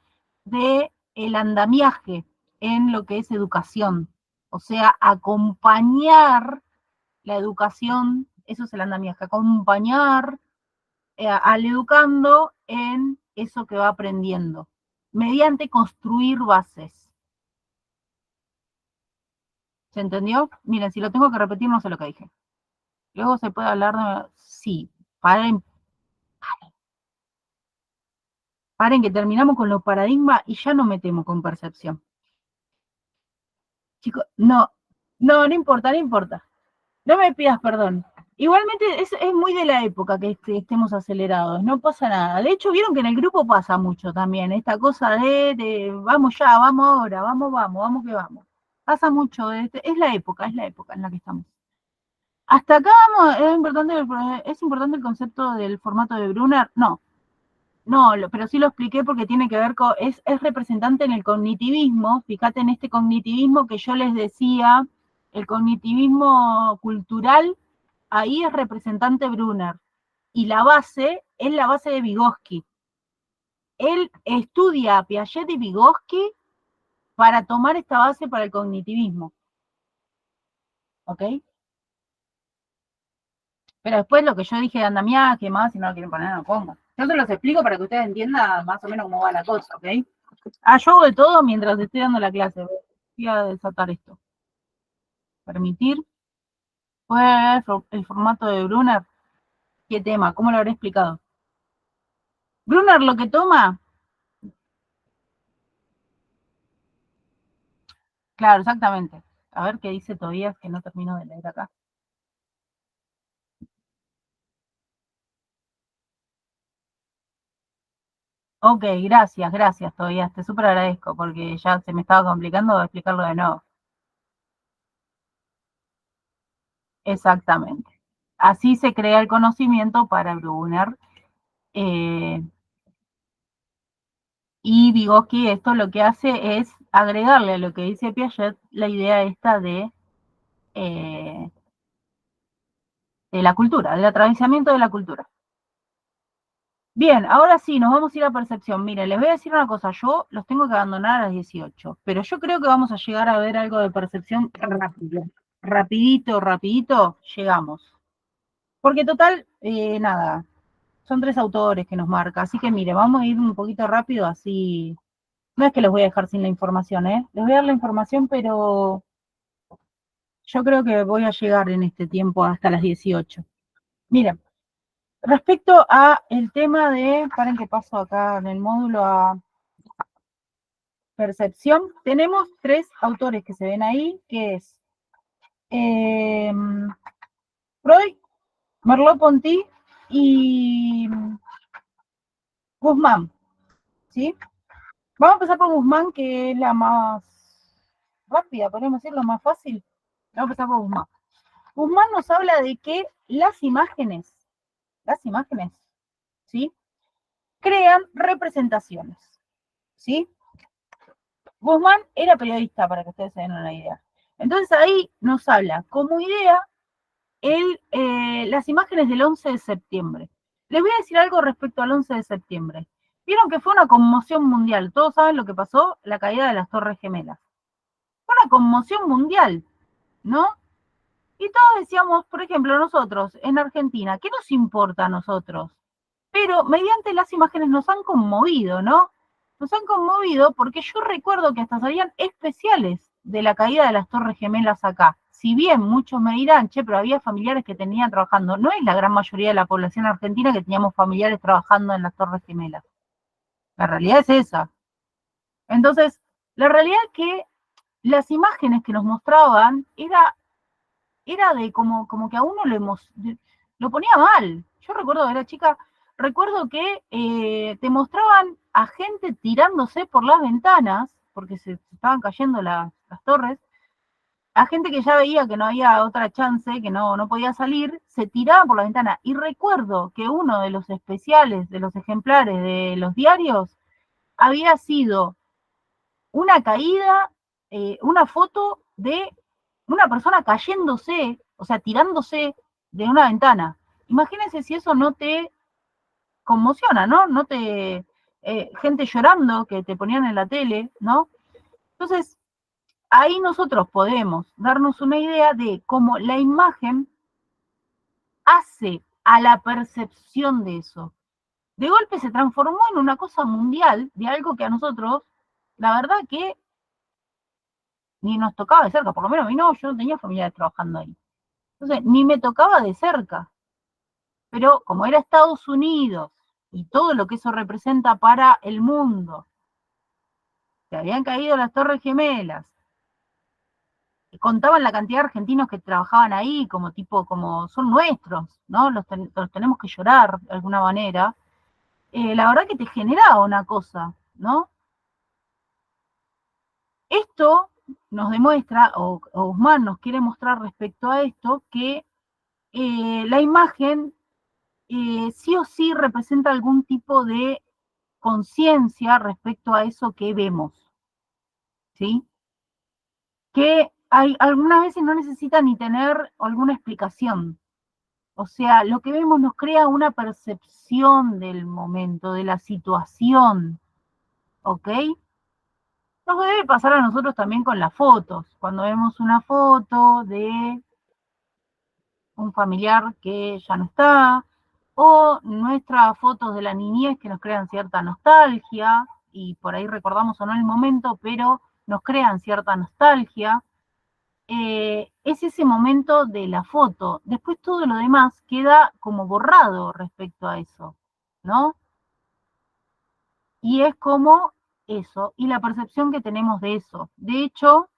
de el andamiaje en lo que es educación. O sea, acompañar la educación, eso es el andamiaje, acompañar al educando en eso que va aprendiendo, mediante construir bases. ¿Se entendió? Miren, si lo tengo que repetir, no sé lo que dije. Luego se puede hablar de... Sí, paren, paren que terminamos con los paradigmas y ya no metemos con percepción. Chicos, no, no, no importa, no importa. No me pidas perdón. Igualmente es muy de la época que estemos acelerados, no pasa nada. De hecho, vieron que en el grupo pasa mucho también, esta cosa de vamos ya, vamos ahora, vamos que vamos. Pasa mucho, es la época en la que estamos. Hasta acá vamos, es importante el concepto del formato de Brunner. No, no, pero sí lo expliqué porque tiene que ver con, es representante en el cognitivismo, fíjate en este cognitivismo que yo les decía, el cognitivismo cultural, ahí es representante Brunner, y la base es la base de Vygotsky. Él estudia a Piaget y Vygotsky para tomar esta base para el cognitivismo. ¿Ok? Pero después lo que yo dije de andamiaje, más, si no lo quieren poner, no lo pongo. Yo se los explico para que ustedes entiendan más o menos cómo va la cosa, ¿ok? Yo hago de todo mientras estoy dando la clase. Voy a desatar esto. Permitir. Pues el formato de Brunner. ¿Qué tema? ¿Cómo lo habré explicado? Brunner lo que toma. Claro, exactamente. A ver qué dice Tobías, que no termino de leer acá. Ok, gracias Tobías. Te súper agradezco porque ya se me estaba complicando explicarlo de nuevo. Exactamente. Así se crea el conocimiento para Brunner. Y Vygotsky esto lo que hace es agregarle a lo que dice Piaget la idea esta eh, de la cultura, del atravesamiento de la cultura. Bien, ahora sí, nos vamos a ir a percepción. Miren, les voy a decir una cosa, yo los tengo que abandonar a las 18, pero yo creo que vamos a llegar a ver algo de percepción rápido. Rapidito, llegamos. Porque total, nada, son 3 autores que nos marca, así que mire, vamos a ir un poquito rápido, así. No es que los voy a dejar sin la información, ¿eh? Les voy a dar la información, pero yo creo que voy a llegar en este tiempo hasta las 18. Miren, respecto a el tema de, paren que paso acá en el módulo a percepción, tenemos 3 autores que se ven ahí, que es Freud, Merleau-Ponty y Guzmán, ¿sí? Vamos a empezar por Guzmán, que es la más rápida, podemos decir, la más fácil. Vamos a empezar por Guzmán. Guzmán nos habla de que las imágenes, ¿sí? Crean representaciones, ¿sí? Guzmán era periodista, para que ustedes se den una idea. Entonces ahí nos habla como idea las imágenes del 11 de septiembre. Les voy a decir algo respecto al 11 de septiembre. Vieron que fue una conmoción mundial. Todos saben lo que pasó, la caída de las Torres Gemelas. Fue una conmoción mundial, ¿no? Y todos decíamos, por ejemplo, nosotros en Argentina, ¿qué nos importa a nosotros? Pero mediante las imágenes nos han conmovido, ¿no? Nos han conmovido porque yo recuerdo que hasta salían especiales de la caída de las Torres Gemelas acá. Si bien muchos me dirán, che, pero había familiares que tenían trabajando, no es la gran mayoría de la población argentina que teníamos familiares trabajando en las Torres Gemelas. La realidad es esa. Entonces, la realidad es que las imágenes que nos mostraban era de como que a uno lo ponía mal. Yo recuerdo, era chica, recuerdo que te mostraban a gente tirándose por las ventanas, porque se estaban cayendo las torres, a gente que ya veía que no había otra chance, que no podía salir, se tiraba por la ventana. Y recuerdo que uno de los especiales, de los ejemplares de los diarios, había sido una caída, una foto de una persona cayéndose, o sea, tirándose de una ventana. Imagínense si eso no te conmociona, ¿no? No te. Gente llorando que te ponían en la tele, ¿no? Entonces, ahí nosotros podemos darnos una idea de cómo la imagen hace a la percepción de eso. De golpe se transformó en una cosa mundial de algo que a nosotros, la verdad que ni nos tocaba de cerca, por lo menos a mí no, yo no tenía familiares trabajando ahí. Entonces, ni me tocaba de cerca. Pero como era Estados Unidos y todo lo que eso representa para el mundo, se habían caído las Torres Gemelas, contaban la cantidad de argentinos que trabajaban ahí, como tipo, como son nuestros, ¿no? Los tenemos que llorar de alguna manera. La verdad que te generaba una cosa, ¿no? Esto nos demuestra, o Guzmán nos quiere mostrar respecto a esto, que la imagen sí o sí representa algún tipo de conciencia respecto a eso que vemos, ¿sí? Que algunas veces no necesita ni tener alguna explicación. O sea, lo que vemos nos crea una percepción del momento, de la situación, ¿ok? Nos debe pasar a nosotros también con las fotos. Cuando vemos una foto de un familiar que ya no está, o nuestras fotos de la niñez que nos crean cierta nostalgia, y por ahí recordamos o no el momento, pero nos crean cierta nostalgia. Es ese momento de la foto. Después todo lo demás queda como borrado respecto a eso, ¿no? Y es como eso, y la percepción que tenemos de eso. De hecho,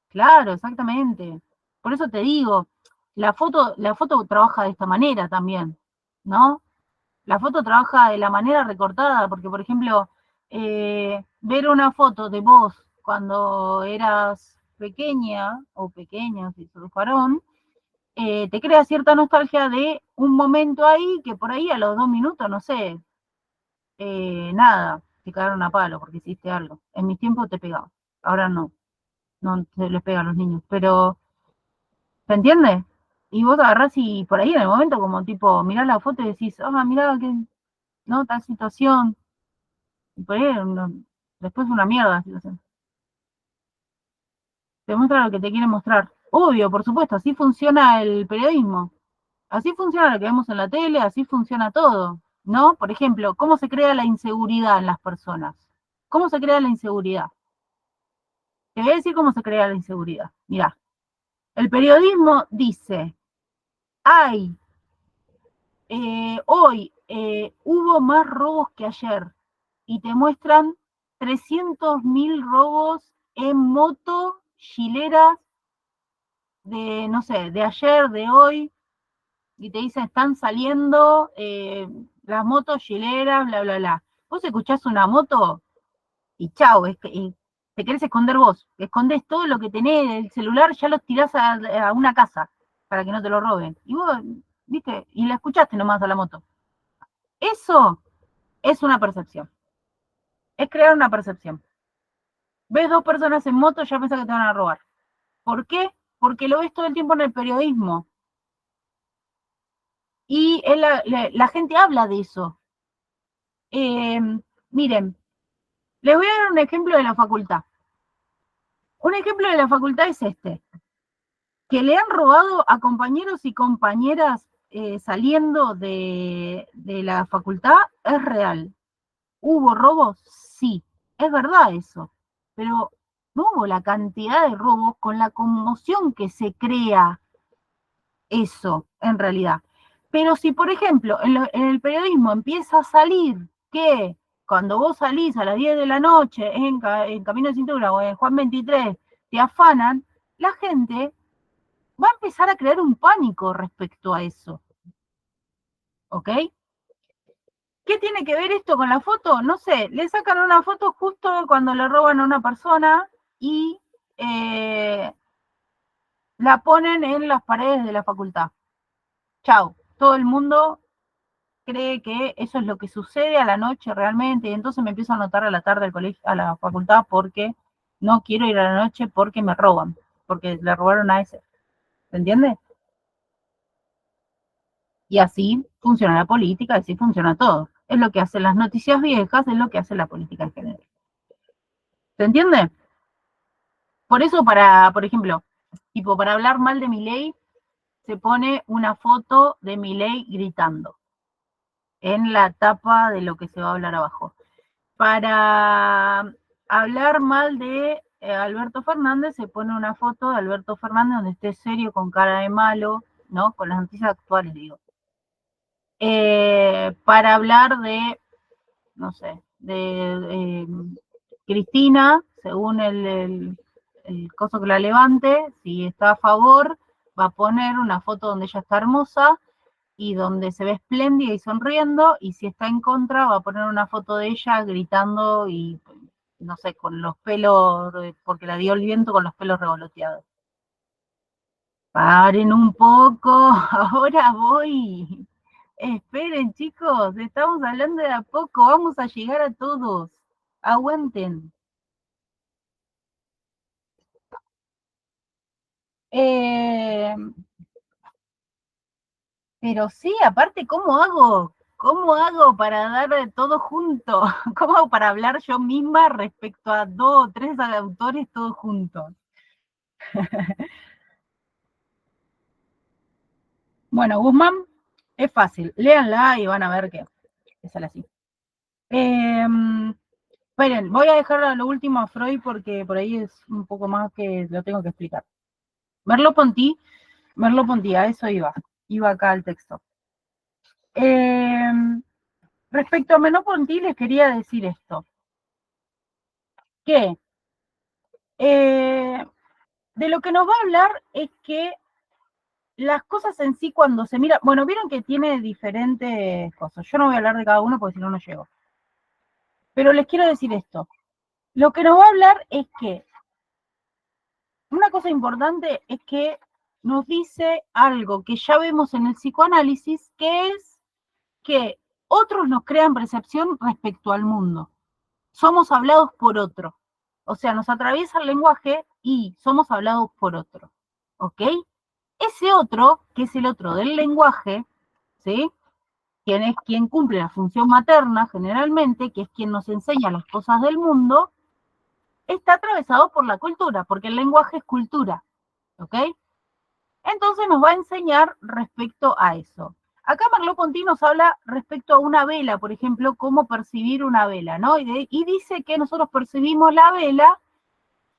claro, exactamente. Por eso te digo, la foto trabaja de esta manera también, ¿no? La foto trabaja de la manera recortada, porque por ejemplo, ver una foto de vos cuando eras pequeña o pequeño, si sos varón, te crea cierta nostalgia de un momento ahí que por ahí a los 2 minutos, no sé, nada, te cagaron a palo porque hiciste algo. En mis tiempos te pegaba, ahora no, no se les pega a los niños, pero ¿se entiende? Y vos agarrás y por ahí en el momento como tipo, mirás la foto y decís, ah, mirá que, no, tal situación, y por ahí después una mierda la situación. Te muestra lo que te quiere mostrar. Obvio, por supuesto, así funciona el periodismo. Así funciona lo que vemos en la tele, así funciona todo, ¿no? Por ejemplo, ¿cómo se crea la inseguridad en las personas? ¿Cómo se crea la inseguridad? Te voy a decir cómo se crea la inseguridad. Mirá, el periodismo dice, hay, hoy hubo más robos que ayer, y te muestran 300.000 robos en moto, gileras, de, no sé, de ayer, de hoy, y te dicen, están saliendo las motos gileras, bla, bla, bla. Vos escuchás una moto y chau, y te querés esconder vos. Escondés todo lo que tenés del celular, ya los tirás a una casa para que no te lo roben. Y vos, viste, y la escuchaste nomás a la moto. Eso es una percepción. Es crear una percepción. Ves 2 personas en moto, ya pensás que te van a robar. ¿Por qué? Porque lo ves todo el tiempo en el periodismo. Y la gente habla de eso. Eh, Miren, les voy a dar un ejemplo de la facultad. Un ejemplo de la facultad es este, que le han robado a compañeros y compañeras saliendo de la facultad, es real. ¿Hubo robos? Sí, es verdad eso, pero no hubo la cantidad de robos con la conmoción que se crea eso, en realidad. Pero si, por ejemplo, en el periodismo empieza a salir que cuando vos salís a las 10 de la noche en Camino de Cintura o en Juan 23 te afanan, la gente va a empezar a crear un pánico respecto a eso. ¿Ok? ¿Qué tiene que ver esto con la foto? No sé, le sacan una foto justo cuando le roban a una persona y la ponen en las paredes de la facultad. Chau, todo el mundo cree que eso es lo que sucede a la noche realmente, y entonces me empiezo a anotar a la tarde al colegio, a la facultad, porque no quiero ir a la noche porque me roban, porque le robaron a ese. ¿Se entiende? Y así funciona la política, así funciona todo. Es lo que hacen las noticias viejas, es lo que hace la política en general. ¿Se entiende? Por eso por ejemplo, tipo, para hablar mal de Milei, se pone una foto de Milei gritando en la tapa de lo que se va a hablar abajo. Para hablar mal de Alberto Fernández, se pone una foto de Alberto Fernández donde esté serio, con cara de malo, ¿no? Con las noticias actuales, digo. Para hablar de, no sé, de Cristina, según el coso que la levante, si está a favor, va a poner una foto donde ella está hermosa y donde se ve espléndida y sonriendo, y si está en contra, va a poner una foto de ella gritando y, no sé, con los pelos, porque la dio el viento, con los pelos revoloteados. Paren un poco, ahora voy. Esperen, chicos, estamos hablando de a poco, vamos a llegar a todos. Aguanten. Eh, pero sí, aparte, ¿cómo hago? ¿Cómo hago para dar todo junto? ¿Cómo hago para hablar yo misma respecto a 2 o 3 autores todos juntos? Bueno, Guzmán es fácil. Léanla y van a ver que sale así. Esperen, voy a dejar a lo último a Freud porque por ahí es un poco más que lo tengo que explicar. Merleau-Ponty, a eso iba acá al texto. Respecto a Merleau-Ponty les quería decir esto, que de lo que nos va a hablar es que las cosas en sí cuando se mira, bueno, vieron que tiene diferentes cosas, yo no voy a hablar de cada uno porque si no, no llego, pero les quiero decir esto, lo que nos va a hablar es que una cosa importante es que nos dice algo que ya vemos en el psicoanálisis, que es que otros nos crean percepción respecto al mundo. Somos hablados por otro. O sea, nos atraviesa el lenguaje y somos hablados por otro. ¿Ok? Ese otro, que es el otro del lenguaje, ¿sí? Quien es quien cumple la función materna generalmente, que es quien nos enseña las cosas del mundo, está atravesado por la cultura, porque el lenguaje es cultura. ¿Ok? Entonces nos va a enseñar respecto a eso. Acá Merleau-Ponty nos habla respecto a una vela, por ejemplo, cómo percibir una vela, ¿no? Y dice que nosotros percibimos la vela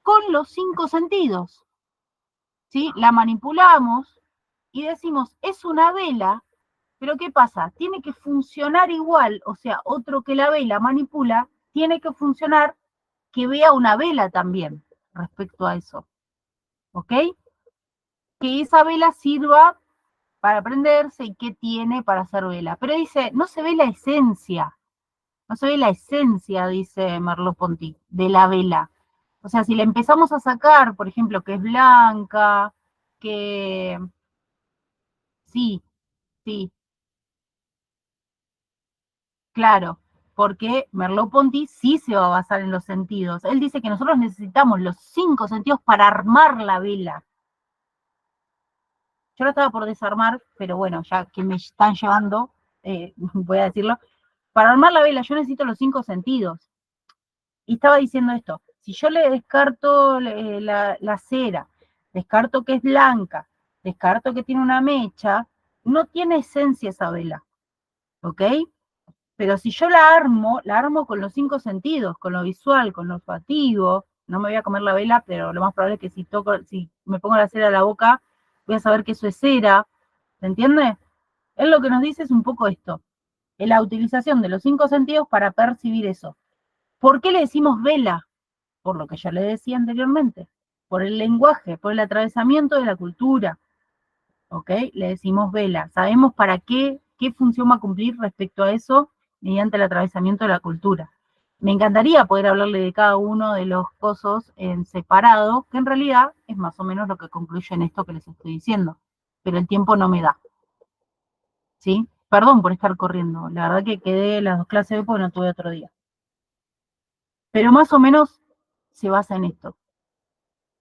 con los 5 sentidos, ¿sí? La manipulamos y decimos, es una vela, pero ¿qué pasa? Tiene que funcionar igual, o sea, otro que la vela manipula, tiene que funcionar que vea una vela también respecto a eso, ¿ok? Que esa vela sirva para prenderse y qué tiene para hacer vela. Pero dice, no se ve la esencia, no se ve la esencia, dice Merleau-Ponty, de la vela. O sea, si le empezamos a sacar, por ejemplo, que es blanca, que sí, sí, claro, porque Merleau-Ponty sí se va a basar en los sentidos. Él dice que nosotros necesitamos los 5 sentidos para armar la vela. Yo la estaba por desarmar, pero bueno, ya que me están llevando, voy a decirlo, para armar la vela yo necesito los 5 sentidos. Y estaba diciendo esto, si yo le descarto la cera, descarto que es blanca, descarto que tiene una mecha, no tiene esencia esa vela, ¿ok? Pero si yo la armo con los 5 sentidos, con lo visual, con lo olfativo, no me voy a comer la vela, pero lo más probable es que si me pongo la cera a la boca, voy a saber que eso es cera, ¿se entiende? Él lo que nos dice es un poco esto, la utilización de los 5 sentidos para percibir eso. ¿Por qué le decimos vela? Por lo que ya le decía anteriormente, por el lenguaje, por el atravesamiento de la cultura, ¿ok? Le decimos vela. Sabemos para qué función va a cumplir respecto a eso mediante el atravesamiento de la cultura. Me encantaría poder hablarle de cada uno de los cosos en separado, que en realidad es más o menos lo que concluye en esto que les estoy diciendo, pero el tiempo no me da, ¿sí? Perdón por estar corriendo, la verdad que quedé las 2 clases hoy porque no tuve otro día. Pero más o menos se basa en esto.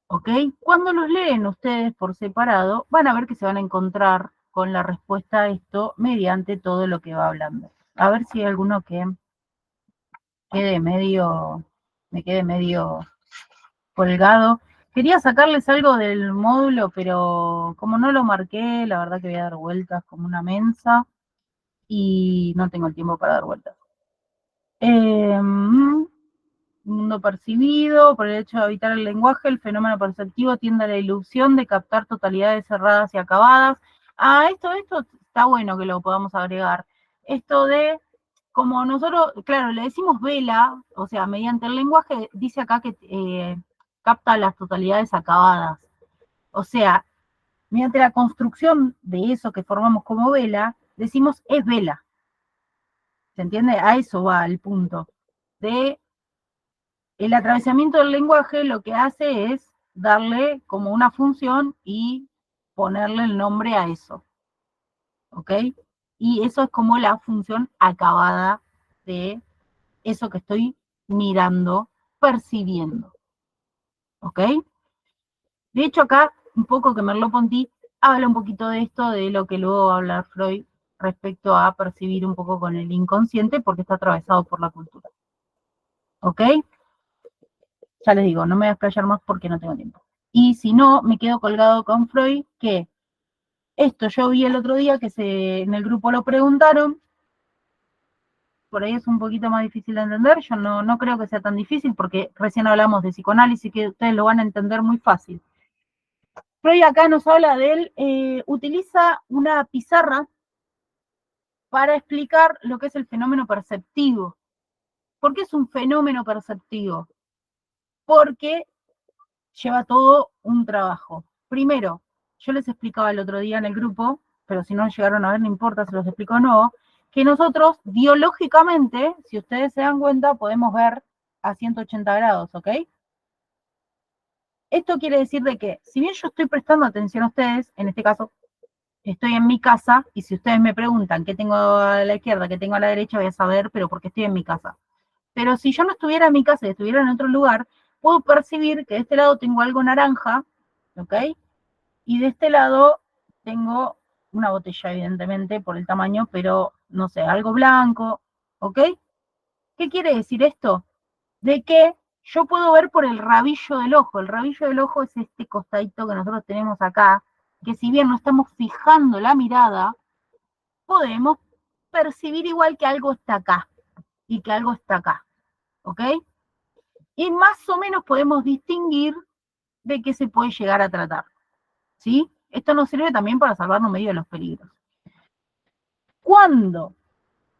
¿Ok? Cuando los leen ustedes por separado, van a ver que se van a encontrar con la respuesta a esto mediante todo lo que va hablando. A ver si hay alguno que quede medio, me quede medio colgado. Quería sacarles algo del módulo, pero como no lo marqué, la verdad que voy a dar vueltas como una mensa y no tengo el tiempo para dar vueltas. Mundo percibido, por el hecho de habitar el lenguaje, el fenómeno perceptivo tiende a la ilusión de captar totalidades cerradas y acabadas. Esto está bueno que lo podamos agregar. Esto de, como nosotros, claro, le decimos vela, o sea, mediante el lenguaje, dice acá que capta las totalidades acabadas. O sea, mediante la construcción de eso que formamos como vela, decimos es vela. ¿Se entiende? A eso va el punto. De el atravesamiento del lenguaje lo que hace es darle como una función y ponerle el nombre a eso. ¿Ok? Y eso es como la función acabada de eso que estoy mirando, percibiendo. ¿Ok? De hecho, acá, un poco que Merleau-Ponty habla un poquito de esto, de lo que luego va a hablar Freud respecto a percibir un poco con el inconsciente, porque está atravesado por la cultura. ¿Ok? Ya les digo, no me voy a explayar más porque no tengo tiempo. Y si no, me quedo colgado con Freud, que esto yo vi el otro día que en el grupo lo preguntaron, por ahí es un poquito más difícil de entender, yo no creo que sea tan difícil porque recién hablamos de psicoanálisis que ustedes lo van a entender muy fácil. Freud acá nos habla de él, utiliza una pizarra para explicar lo que es el fenómeno perceptivo. ¿Por qué es un fenómeno perceptivo? Porque lleva todo un trabajo. Primero, yo les explicaba el otro día en el grupo, pero si no llegaron a ver, no importa, se los explico de nuevo, que nosotros biológicamente, si ustedes se dan cuenta, podemos ver a 180 grados, ¿ok? Esto quiere decir de que, si bien yo estoy prestando atención a ustedes, en este caso, estoy en mi casa, y si ustedes me preguntan qué tengo a la izquierda, qué tengo a la derecha, voy a saber, pero porque estoy en mi casa. Pero si yo no estuviera en mi casa y estuviera en otro lugar, puedo percibir que de este lado tengo algo naranja, ¿ok? Y de este lado tengo una botella, evidentemente, por el tamaño, pero no sé, algo blanco, ¿ok? ¿Qué quiere decir esto? De que yo puedo ver por el rabillo del ojo. El rabillo del ojo es este costadito que nosotros tenemos acá, que si bien no estamos fijando la mirada, podemos percibir igual que algo está acá y que algo está acá, ¿ok? Y más o menos podemos distinguir de qué se puede llegar a tratar, ¿sí? Esto nos sirve también para salvarnos medio de los peligros. Cuando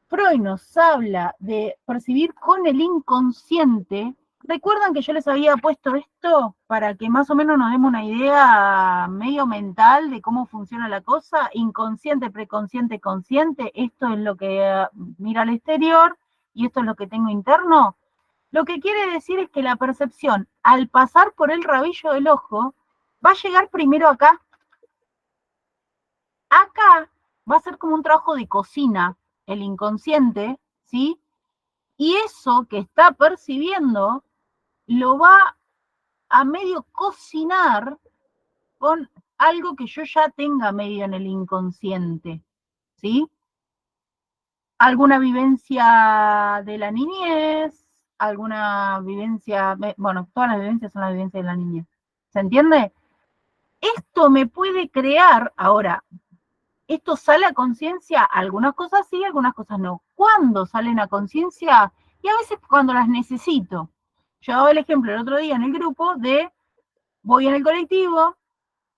Freud nos habla de percibir con el inconsciente, ¿recuerdan que yo les había puesto esto para que más o menos nos demos una idea medio mental de cómo funciona la cosa? Inconsciente, preconsciente, consciente, esto es lo que mira al exterior y esto es lo que tengo interno. Lo que quiere decir es que la percepción, al pasar por el rabillo del ojo, va a llegar primero acá. Acá va a ser como un trabajo de cocina, el inconsciente, ¿sí? Y eso que está percibiendo lo va a medio cocinar con algo que yo ya tenga medio en el inconsciente, ¿sí? Alguna vivencia de la niñez, alguna vivencia, bueno, todas las vivencias son las vivencias de la niñez, ¿se entiende? Esto me puede crear, ahora, esto sale a conciencia, algunas cosas sí, algunas cosas no. ¿Cuándo salen a conciencia? Y a veces cuando las necesito. Yo daba el ejemplo el otro día en el grupo de voy en el colectivo,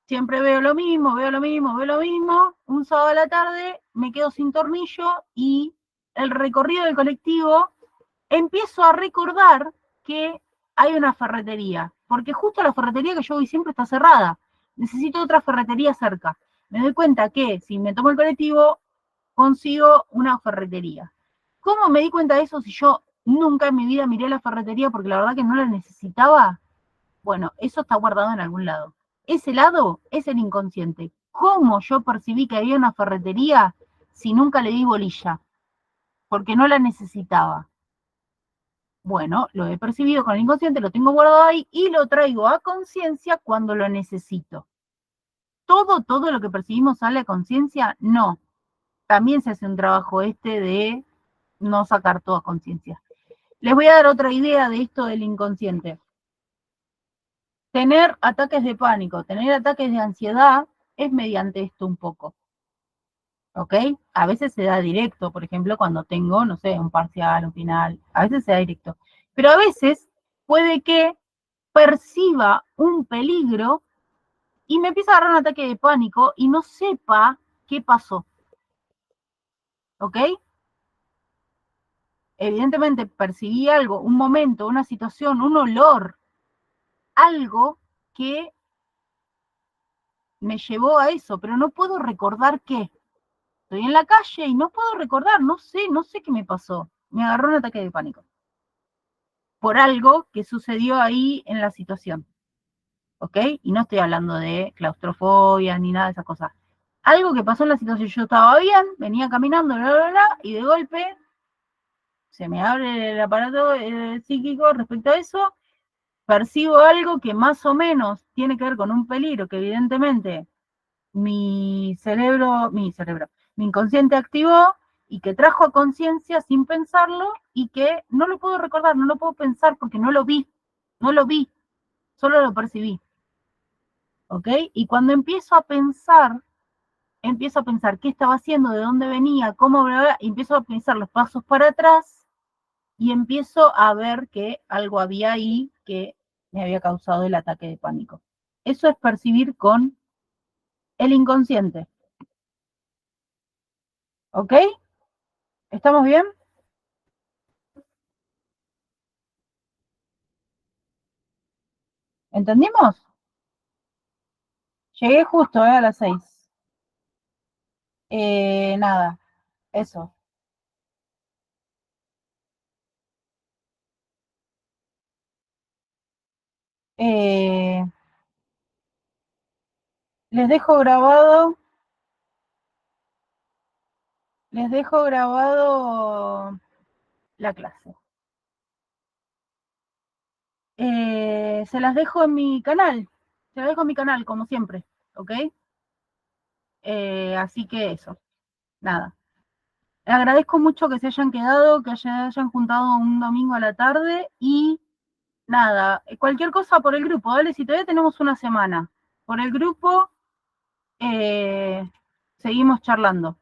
siempre veo lo mismo, veo lo mismo, veo lo mismo, un sábado a la tarde me quedo sin tornillo y el recorrido del colectivo empiezo a recordar que hay una ferretería, porque justo la ferretería que yo voy siempre está cerrada. Necesito otra ferretería cerca. Me doy cuenta que si me tomo el colectivo, consigo una ferretería. ¿Cómo me di cuenta de eso si yo nunca en mi vida miré la ferretería porque la verdad que no la necesitaba? Bueno, eso está guardado en algún lado. Ese lado es el inconsciente. ¿Cómo yo percibí que había una ferretería si nunca le di bolilla? Porque no la necesitaba. Bueno, lo he percibido con el inconsciente, lo tengo guardado ahí y lo traigo a conciencia cuando lo necesito. Todo lo que percibimos sale a conciencia, no. También se hace un trabajo de no sacar todo a conciencia. Les voy a dar otra idea de esto del inconsciente. Tener ataques de pánico, tener ataques de ansiedad es mediante esto un poco. ¿ok? A veces se da directo, por ejemplo, cuando tengo, no sé, un parcial, un final, a veces se da directo. Pero a veces puede que perciba un peligro y me empieza a agarrar un ataque de pánico y no sepa qué pasó, ¿ok? Evidentemente percibí algo, un momento, una situación, un olor, algo que me llevó a eso, pero no puedo recordar qué. Estoy en la calle y no puedo recordar, no sé qué me pasó. Me agarró un ataque de pánico por algo que sucedió ahí en la situación, ¿ok? Y no estoy hablando de claustrofobia ni nada de esas cosas. Algo que pasó en la situación, yo estaba bien, venía caminando, bla, bla, bla, y de golpe se me abre el aparato psíquico respecto a eso, percibo algo que más o menos tiene que ver con un peligro que evidentemente mi inconsciente activó y que trajo a conciencia sin pensarlo y que no lo puedo recordar, no lo puedo pensar porque no lo vi, solo lo percibí, ¿ok? Y cuando empiezo a pensar qué estaba haciendo, de dónde venía, cómo, bla, bla, y empiezo a pensar los pasos para atrás y empiezo a ver que algo había ahí que me había causado el ataque de pánico. Eso es percibir con el inconsciente, ¿ok? ¿Estamos bien? ¿Entendimos? Llegué justo a las 6. Nada, eso. Eh, les dejo grabado, les dejo grabado la clase. Se las dejo en mi canal, se las dejo en mi canal, como siempre, ¿ok? Así que eso, nada. Agradezco mucho que se hayan quedado, que hayan juntado un domingo a la tarde y nada, cualquier cosa por el grupo, dale, si todavía tenemos una semana. Por el grupo seguimos charlando.